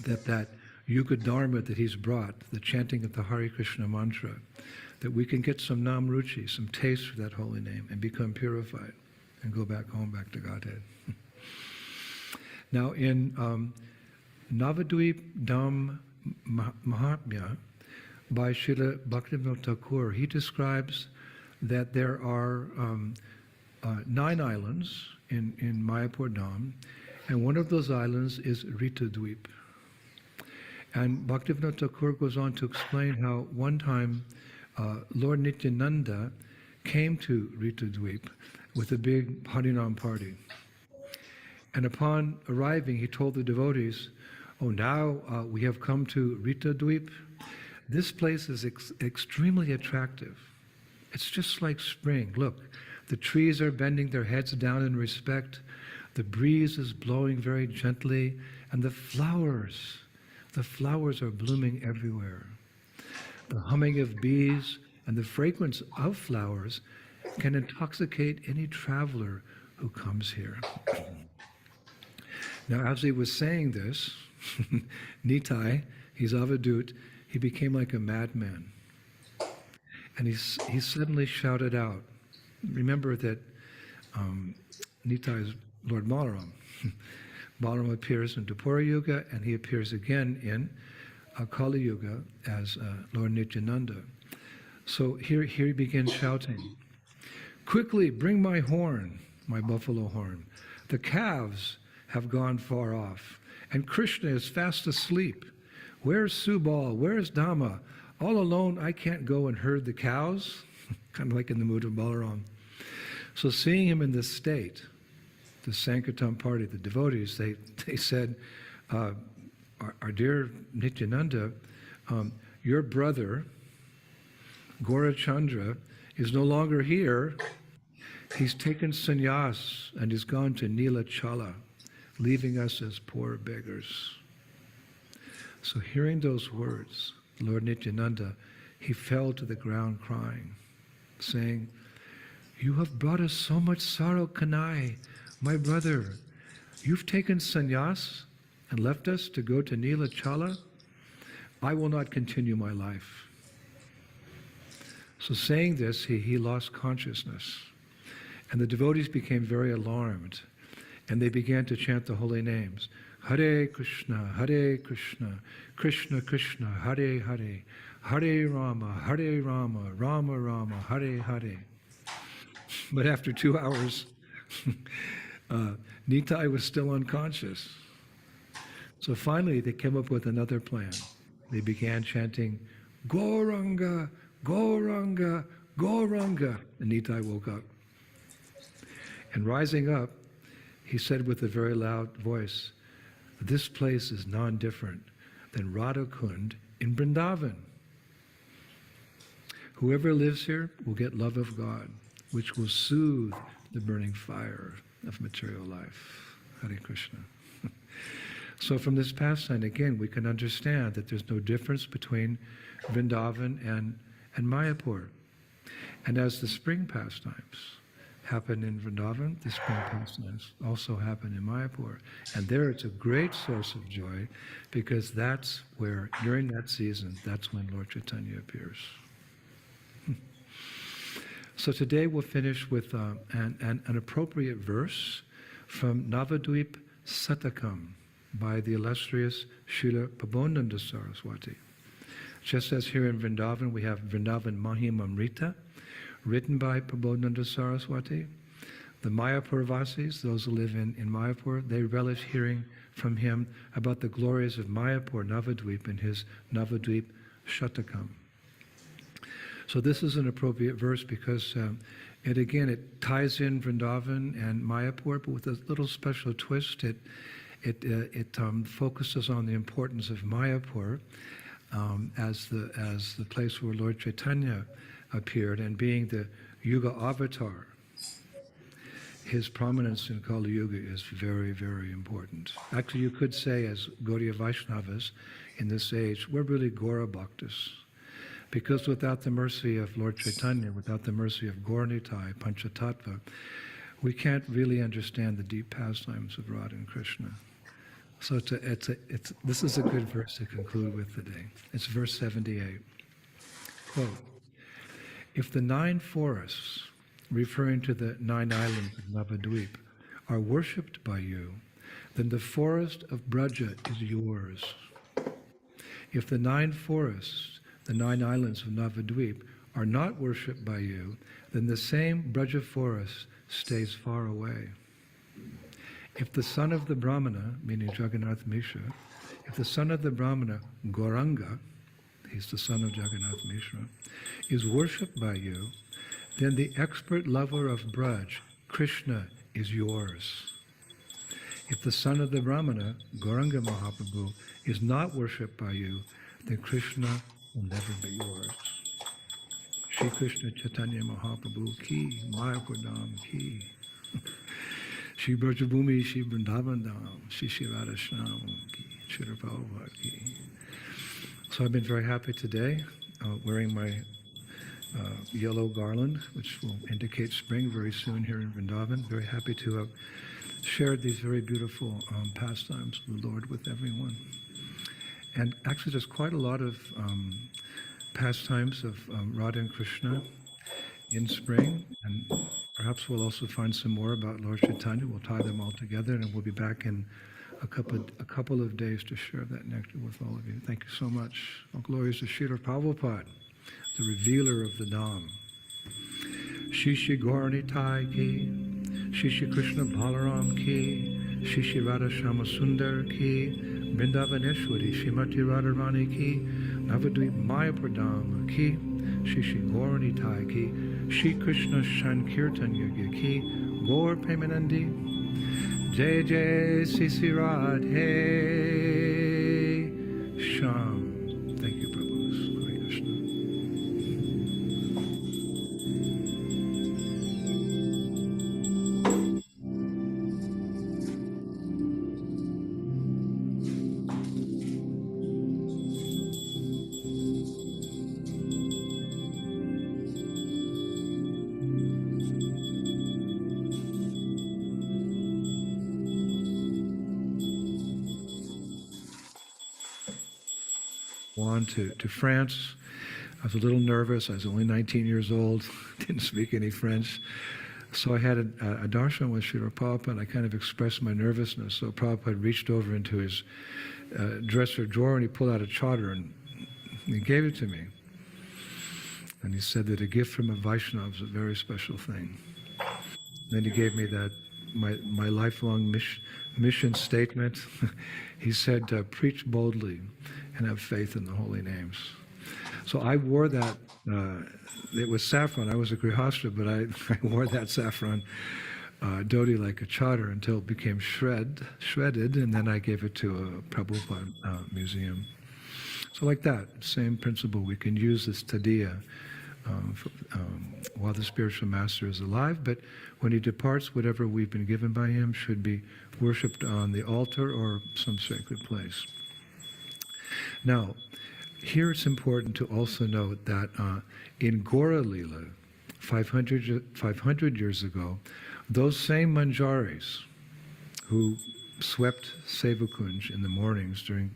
that Yuga Dharma that he's brought, the chanting of the Hare Krishna mantra, that we can get some nam ruchi, some taste for that holy name and become purified and go back home, back to Godhead. Now in Navadvip Dham Mahatmya by Srila Bhaktivinoda Thakur, he describes that there are 9 islands in Mayapur Dham, and one of those islands is Ritudvip. And Bhaktivinoda Thakur goes on to explain how one time Lord Nityananda came to Ritudvip with a big Harinam party. And upon arriving, he told the devotees, oh, now we have come to Rita Dweep. This place is extremely attractive. It's just like spring. Look, the trees are bending their heads down in respect. The breeze is blowing very gently, and the flowers are blooming everywhere. The humming of bees and the fragrance of flowers can intoxicate any traveler who comes here. Now, as he was saying this, Nitai, he's avadut, he became like a madman. And he suddenly shouted out. Remember that Nitai is Lord Balaram. Balaram appears in Dwapara Yuga, and he appears again in Kali Yuga as Lord Nityananda. So here he begins shouting, "Quickly, bring my horn, my buffalo horn. The calves have gone far off, and Krishna is fast asleep. Where's Subal? Where's Dhamma? All alone, I can't go and herd the cows." Kind of like in the mood of Balaram. So seeing him in this state, the Sankirtan party, the devotees, they said, our dear Nityananda, your brother, Gaurachandra, is no longer here. He's taken sannyas and he's gone to Nilachala, leaving us as poor beggars. So hearing those words, Lord Nityananda, he fell to the ground crying, saying, "You have brought us so much sorrow, Kanai, my brother. You've taken sannyas and left us to go to Nilachala. I will not continue my life." So saying this, he lost consciousness. And the devotees became very alarmed. And they began to chant the holy names. Hare Krishna, Krishna Krishna, Hare Hare, Hare Rama, Rama Rama, Hare Hare. But after 2 hours, Nitai was still unconscious. So finally, they came up with another plan. They began chanting, "Gauranga, Gauranga, Gauranga." And Nitai woke up. And rising up, he said with a very loud voice, "This place is non-different than Radhakund in Vrindavan. Whoever lives here will get love of God, which will soothe the burning fire of material life." Hare Krishna. So from this pastime, again, we can understand that there's no difference between Vrindavan and Mayapur. And as the spring pastimes happen in Vrindavan, the spring pastimes also happen in Mayapur. And there it's a great source of joy, because that's where, during that season, that's when Lord Chaitanya appears. So today we'll finish with an appropriate verse from Navadvip Satakam by the illustrious Srila Prabodhananda Saraswati. Just as here in Vrindavan we have Vrindavan Mahimamrita, written by Prabodhananda Saraswati. The Mayapur Vasis, those who live in Mayapur, they relish hearing from him about the glories of Mayapur, Navadvip, in his Navadvip Shatakam. So this is an appropriate verse because it ties in Vrindavan and Mayapur, but with a little special twist. It focuses on the importance of Mayapur as the place where Lord Chaitanya appeared, and being the Yuga avatar. His prominence in Kali Yuga is very, very important. Actually, you could say, as Gaudiya Vaishnavas in this age, we're really Gaura Bhaktas. Because without the mercy of Lord Chaitanya, without the mercy of Gaur Nitai, Panchatattva, we can't really understand the deep pastimes of Radha and Krishna. So this is a good verse to conclude with today. It's verse 78. Quote, "If the 9 forests," referring to the 9 islands of Navadvip, "are worshipped by you, then the forest of Braja is yours. If the 9 forests, the 9 islands of Navadvip, are not worshipped by you, then the same Braja forest stays far away. If the son of the Brahmana," meaning Jagannath Mishra, "if the son of the Brahmana, Gauranga," he's the son of Jagannath Mishra, "is worshipped by you, then the expert lover of Braj, Krishna, is yours. If the son of the Brahmana, Gauranga Mahaprabhu, is not worshipped by you, then Krishna will never be yours. Shri Krishna Chaitanya Mahaprabhu ki, Mayapurdam ki. Shri Brajabhumi, Shri Vrindavan Dham, Shri Shri Radha Shyam ki, Shri Prabhupada ki. So I've been very happy today, wearing my yellow garland, which will indicate spring very soon here in Vrindavan. Very happy to have shared these very beautiful pastimes of the Lord with everyone. And actually there's quite a lot of pastimes of Radha and Krishna in spring, and perhaps we'll also find some more about Lord Chaitanya. We'll tie them all together, and we'll be back in a couple of days to share that nectar with all of you. Thank you so much. All glories to Srila Prabhupada, the revealer of the Dham. Shri Shri Gauranitai ki, Shri Shri Krishna Balaram ki, Shri Shri Radha Shama Sundar ki, Vrindavaneshwari Shrimati Radharani ki, Navadvip Mayapurdam ki, Shri Shri Gauranitai ki, Shri Krishna Shankirtan Yoga ki, Gaur Premanandi, Jai Jai Sri Sri Radhe Sham. Thank you, Prabhu. Hare Krishna. On to France. I was a little nervous. I was only 19 years old, didn't speak any French. So I had a darshan with Srila Prabhupada. I kind of expressed my nervousness. So Prabhupada reached over into his dresser drawer and he pulled out a charter and he gave it to me. And he said that a gift from a Vaishnava is a very special thing. Then he gave me that, my lifelong mission statement. He said, preach boldly and have faith in the holy names. So I wore that, it was saffron. I was a grihastha, but I wore that saffron dhoti like a chadar until it became shredded, and then I gave it to a Prabhupada museum. So like that, same principle. We can use this tadiya while the spiritual master is alive, but when he departs, whatever we've been given by him should be worshipped on the altar or some sacred place. Now, here it's important to also note that in Gora Lila, 500 years ago, those same manjaris who swept Seva Kunj in the mornings during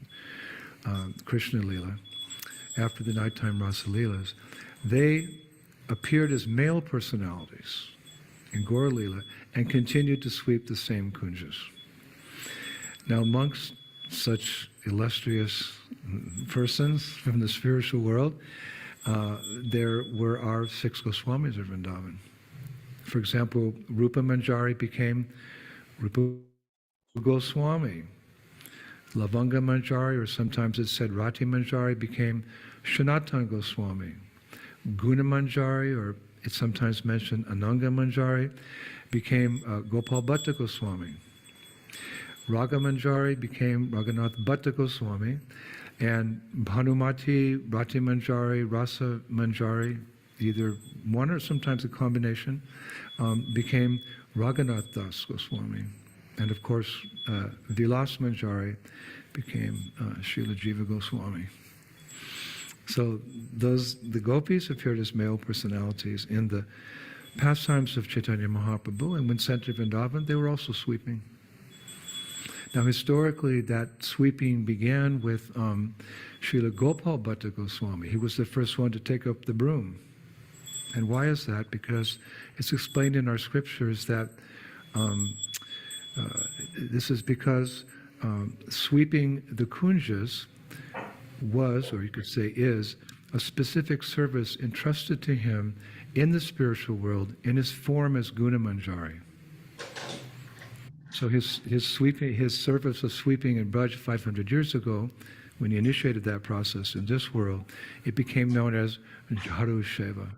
Krishna Lila, after the nighttime Rasa Lilas, they appeared as male personalities in Gora Lila and continued to sweep the same kunjas. Now, amongst such illustrious persons from the spiritual world, there were our 6 Goswamis of Vrindavan. For example, Rupa Manjari became Rupa Goswami. Lavanga Manjari, or sometimes it's said Rati Manjari, became Sanatana Goswami. Guna Manjari, or it's sometimes mentioned Ananga Manjari, became Gopal Bhatta Goswami. Raga Manjari became Raghunath Bhatta Goswami, and Bhanumati, Rati Manjari, Rasa Manjari, either one or sometimes a combination, became Raghunath Das Goswami. And of course, Vilas Manjari became Srila Jiva Goswami. So the gopis appeared as male personalities in the pastimes of Chaitanya Mahaprabhu, and when sent to Vrindavan, they were also sweeping. Now, historically, that sweeping began with Srila Gopal Bhatta Goswami. He was the first one to take up the broom. And why is that? Because it's explained in our scriptures that this is because sweeping the kunjas was, or you could say is, a specific service entrusted to him in the spiritual world in his form as Guna Manjari. So his service of sweeping in Braj 500 years ago, when he initiated that process in this world, it became known as Jharu Seva.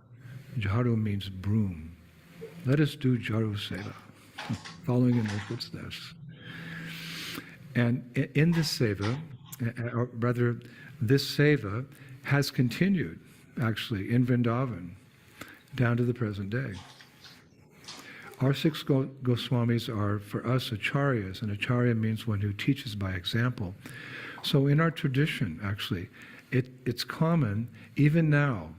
Jharu means broom. Let us do Jharu Seva, following in their footsteps. And in this Seva, or rather, this Seva has continued, actually, in Vrindavan, down to the present day. Our 6 Goswamis are, for us, acharyas, and acharya means one who teaches by example. So in our tradition, actually, it's common, even now,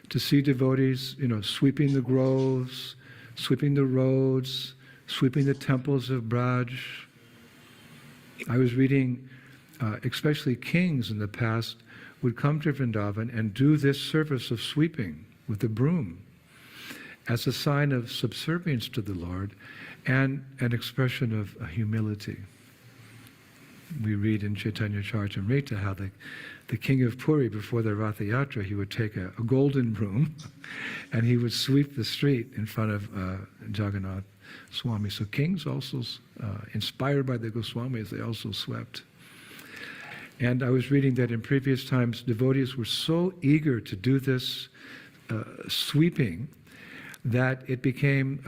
to see devotees, sweeping the groves, sweeping the roads, sweeping the temples of Braj. I was reading, especially kings in the past would come to Vrindavan and do this service of sweeping with the broom as a sign of subservience to the Lord and an expression of humility. We read in Chaitanya Charitamrita how the king of Puri, before the Ratha Yatra, he would take a golden broom and he would sweep the street in front of Jagannath Swami. So kings also, inspired by the Goswamis, they also swept. And I was reading that in previous times, devotees were so eager to do this sweeping that it became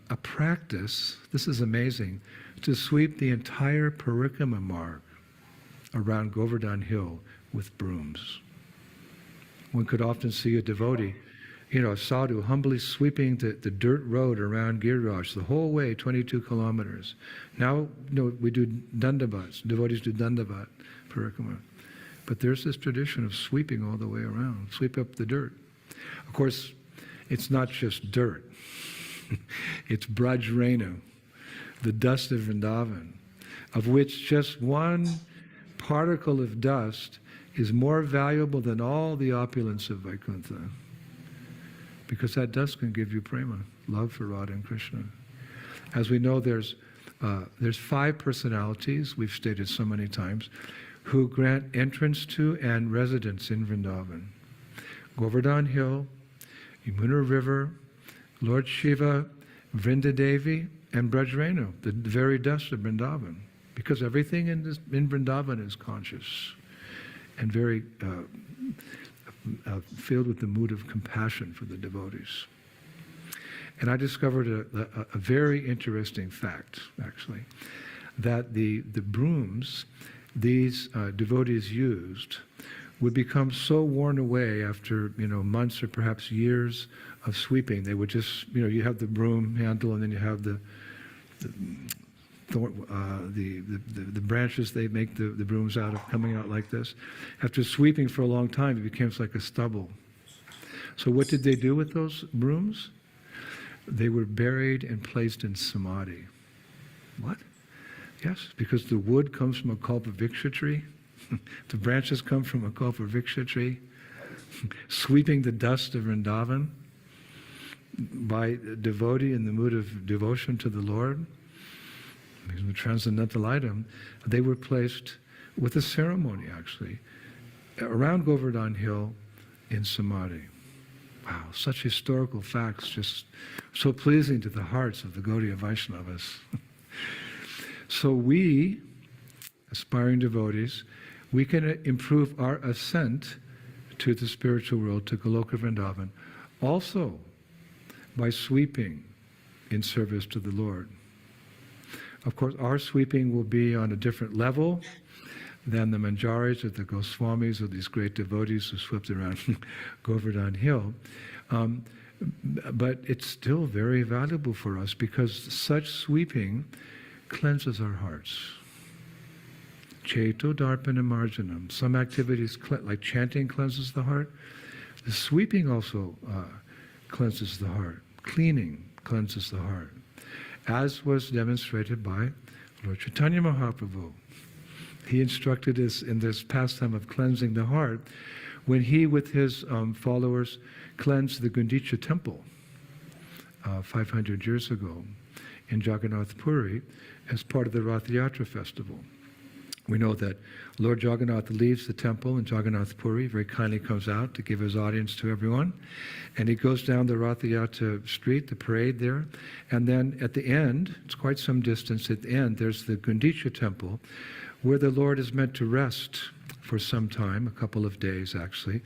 a practice, this is amazing, to sweep the entire Parikrama marg around Govardhan Hill with brooms. One could often see a devotee, a sadhu, humbly sweeping the dirt road around Giriraj the whole way, 22 kilometers. Now, we do dandavats, devotees do dandavat, Parikrama. But there's this tradition of sweeping all the way around, sweep up the dirt. Of course, it's not just dirt. It's Brajrenu, the dust of Vrindavan, of which just one particle of dust is more valuable than all the opulence of Vaikuntha. Because that dust can give you prema, love for Radha and Krishna. As we know, there's 5 personalities, we've stated so many times, who grant entrance to and residence in Vrindavan. Govardhan Hill, Yamuna River, Lord Shiva, Vrindadevi, and Brajrenu, the very dust of Vrindavan. Because everything in Vrindavan is conscious and very filled with the mood of compassion for the devotees. And I discovered a very interesting fact, actually, that the brooms these devotees used would become so worn away after months or perhaps years of sweeping. They would just you have the broom handle and then you have the branches they make the brooms out of coming out like this. After sweeping for a long time, it becomes like a stubble. So what did they do with those brooms? They were buried and placed in samadhi. What? Yes, because the wood comes from a kalpavriksha tree. The branches come from a kalpavriksha tree. Sweeping the dust of Vrindavan by a devotee in the mood of devotion to the Lord. The transcendental item, they were placed with a ceremony, actually, around Govardhan Hill in samadhi. Wow, such historical facts, just so pleasing to the hearts of the Gaudiya Vaishnavas. So we, aspiring devotees, we can improve our ascent to the spiritual world, to Goloka Vrindavan, also by sweeping in service to the Lord. Of course, our sweeping will be on a different level than the Manjaris or the Goswamis or these great devotees who swept around Govardhan Hill. But it's still very valuable for us because such sweeping cleanses our hearts. Cheto darpana marjanam. Some activities like chanting cleanses the heart. The sweeping also cleanses the heart. Cleaning cleanses the heart, as was demonstrated by Lord Chaitanya Mahaprabhu. He instructed us in this pastime of cleansing the heart when he, with his followers, cleansed the Gundicha temple 500 years ago in Jagannath Puri as part of the Rath Yatra festival. We know that Lord Jagannath leaves the temple in Jagannath Puri, very kindly comes out to give his audience to everyone, and he goes down the Rath Yatra street, the parade there, and then at the end, it's quite some distance at the end, there's the Gundicha temple, where the Lord is meant to rest for some time, a couple of days actually,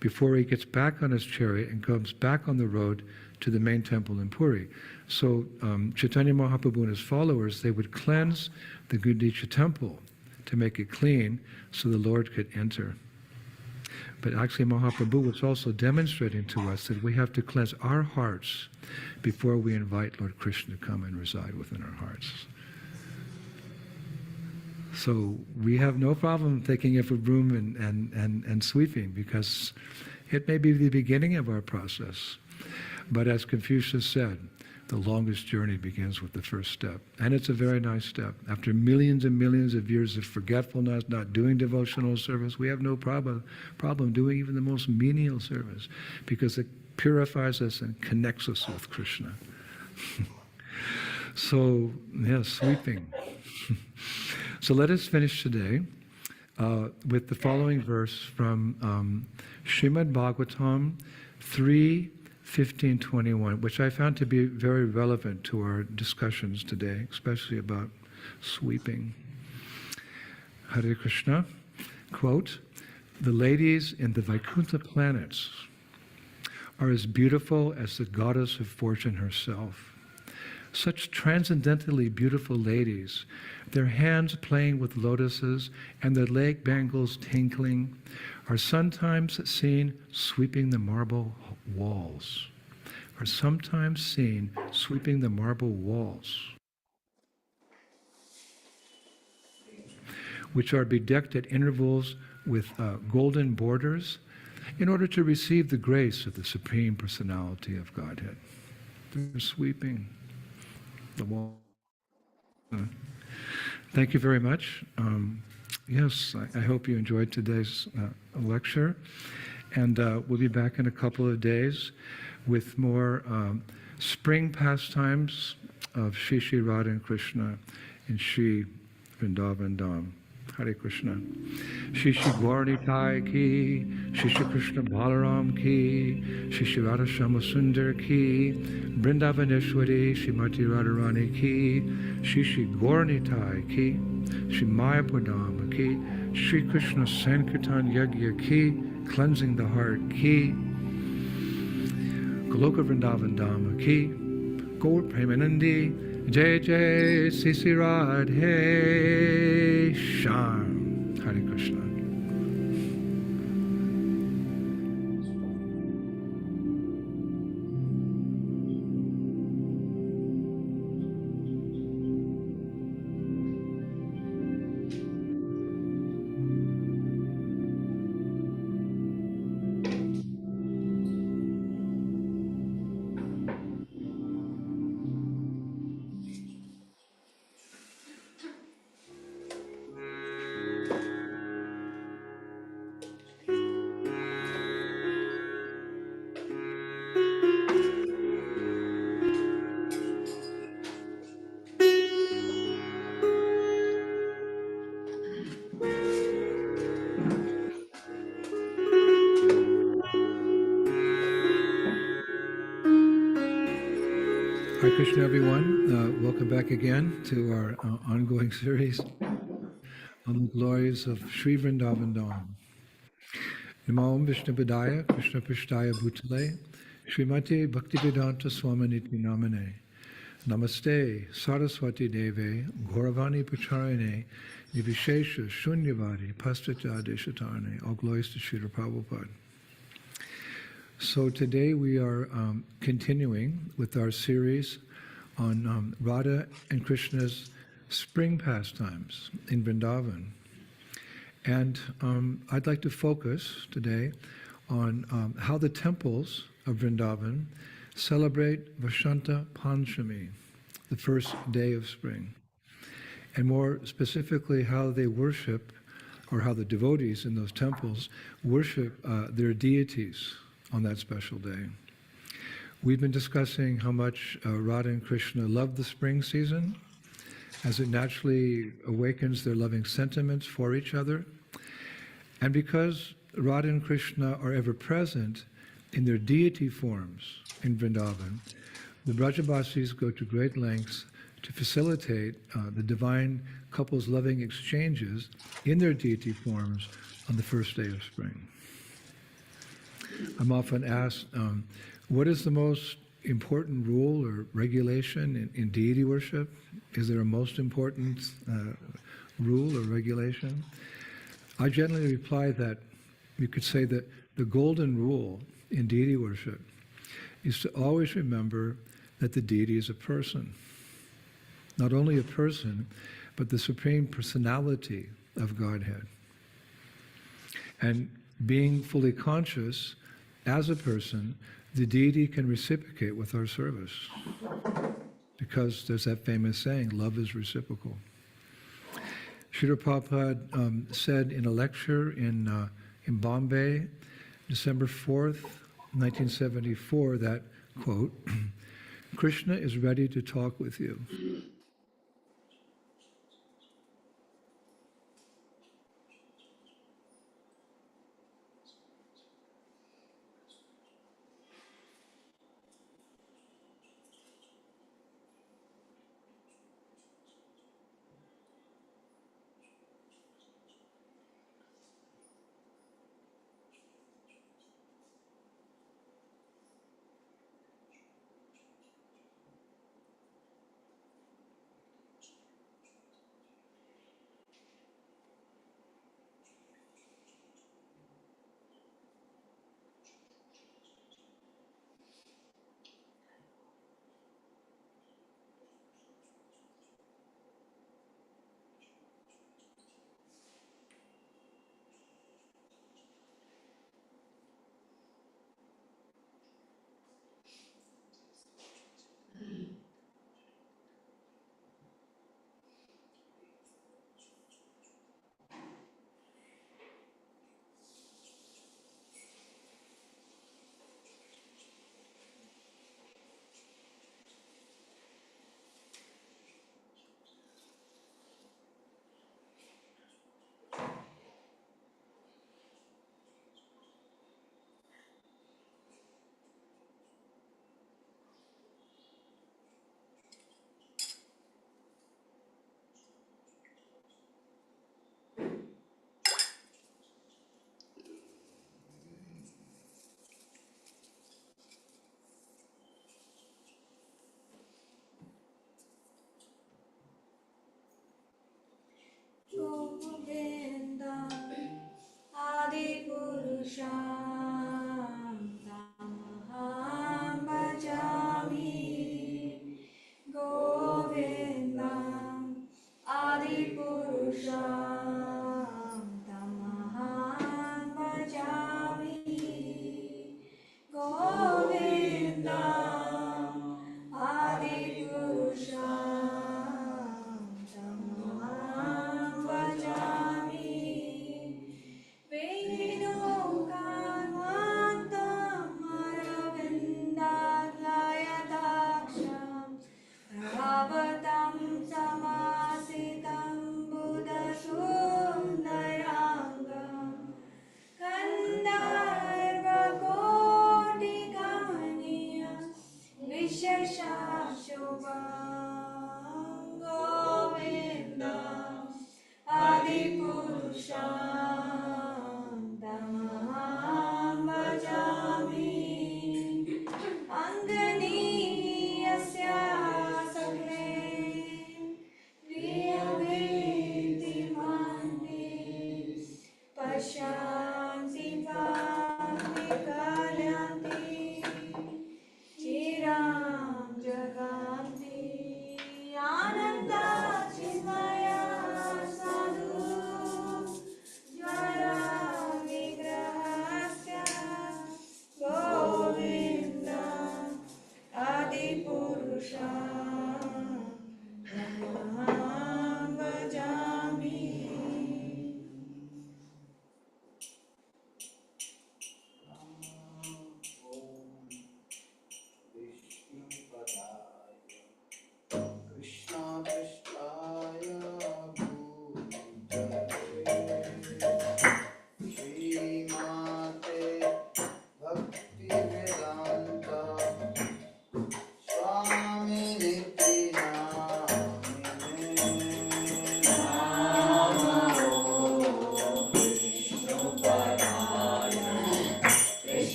before he gets back on his chariot and comes back on the road to the main temple in Puri. So Chaitanya Mahaprabhu and his followers, they would cleanse the Gundicha temple to make it clean so the Lord could enter. But actually Mahaprabhu was also demonstrating to us that we have to cleanse our hearts before we invite Lord Krishna to come and reside within our hearts. So we have no problem taking up a broom and sweeping, because it may be the beginning of our process. But as Confucius said, the longest journey begins with the first step. And it's a very nice step. After millions and millions of years of forgetfulness, not doing devotional service, we have no problem doing even the most menial service, because it purifies us and connects us with Krishna. So, yeah, sweeping. So let us finish today with the following verse from Srimad Bhagavatam 3:15-21, which I found to be very relevant to our discussions today, especially about sweeping. Hare Krishna, quote, "The ladies in the Vaikuntha planets are as beautiful as the goddess of fortune herself. Such transcendently beautiful ladies, their hands playing with lotuses and their leg bangles tinkling, are sometimes seen sweeping the marble walls. Which are bedecked at intervals with golden borders in order to receive the grace of the Supreme Personality of Godhead." They're sweeping the wall. Thank you very much. Yes, I hope you enjoyed today's lecture. And we'll be back in a couple of days with more spring pastimes of Shri Shri Radha and Krishna in Shri Vrindavan Dham. Hare Krishna. Shri Shri Gauranitai ki, Shri Shri Krishna Balaram ki, Shri Shri Radha Shama Sundar ki, Vrindavaneshwari Shrimati Radharani ki, Shri Shri Gauranitai ki, Shri Mayapur Dham ki, Shri Krishna Sankirtan Yagya ki, cleansing the heart ki, Goloka Vrindavan Dham ki, Gaur Premanandi, Jai Jai Sisi Radhe Shyam. Hare Krishna. Hare Krishna, everyone. Welcome back again to our ongoing series on the glories of Sri Vrindavan Dham. Namo Vishnu Padaya, Krishna Prishtaya Bhutale, Srimati Bhaktivedanta Swaminiti Namane. Namaste Saraswati Deve, Gauravani Pacharine, Nivishesha Shunyavadi, Pastaja Deshatarne. All glories to Srila Prabhupada. So today we are continuing with our series on Radha and Krishna's spring pastimes in Vrindavan. And I'd like to focus today on how the temples of Vrindavan celebrate Vasanta Panchami, the first day of spring. And more specifically, how they worship, or how the devotees in those temples worship their deities on that special day. We've been discussing how much Radha and Krishna love the spring season, as it naturally awakens their loving sentiments for each other. And because Radha and Krishna are ever present in their deity forms in Vrindavan, the Brajabasis go to great lengths to facilitate the divine couple's loving exchanges in their deity forms on the first day of spring. I'm often asked, what is the most important rule or regulation in deity worship? Is there a most important rule or regulation? I generally reply that you could say that the golden rule in deity worship is to always remember that the deity is a person. Not only a person, but the Supreme Personality of Godhead. And being fully conscious as a person, the deity can reciprocate with our service. Because there's that famous saying, love is reciprocal. Srila Prabhupada said in a lecture in Bombay, December 4th, 1974, that, quote, Krishna is ready to talk with you. Govinda Adi Purusham Tamaham Bhajami Govinda Adi Purusham Tamaham Bhajami Govinda Adi Purusham Tamaham Bhajami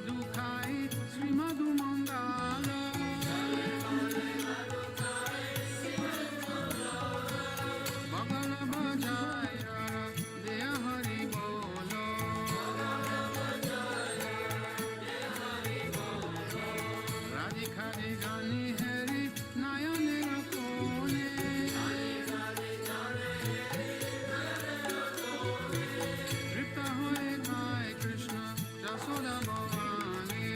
মধু খাই শ্রী মধু মঙ্গল বগল বজায় দেয়া হরি বল রাধিকারি গানি হেরি নয়নের কোণে তৃপ্ত হয়ে খায় কৃষ্ণ যশোদা ভবানী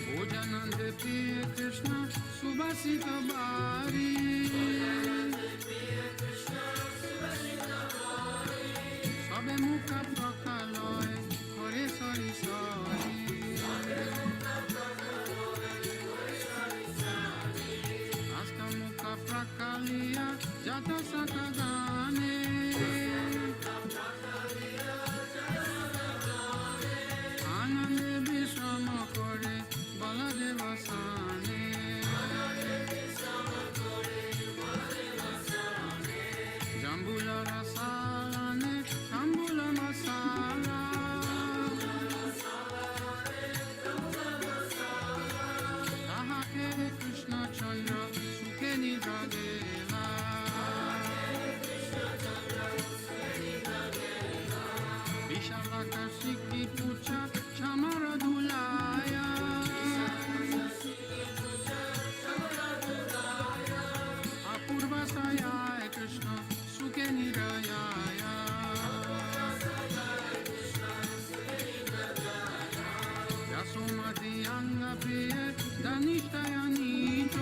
ভোজনন্দ প্রিয় কৃষ্ণ সুবাসিত বারি সবে মুখ প্রকালয় হরে সরি সরি আস্ত মুখ প্রকালিয়া যত সক গানে আনন্দে বিষম করে বলদেব সানে জাম্বুল রসালানে তাম্বুল মশালা তাহাকে কৃষ্ণচন্দ্র সুখে নিদ্রা দেলা বিশালাকাশী কি পূজা চামর ধুলায়া অপূর্ব সয়ায় কৃষ্ণ সুখে নিরয়ায়া যশোমতি অঙ্গ প্রিয় ধনিষ্ঠয়নীত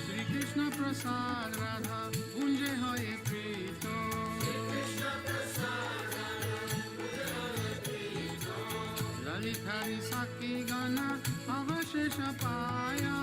শ্রীকৃষ্ণ প্রসাদ রাধা কুঞ্জে হয়ে প্রীত ললিতারি সাক্ষী গানা অবশেষ পায়া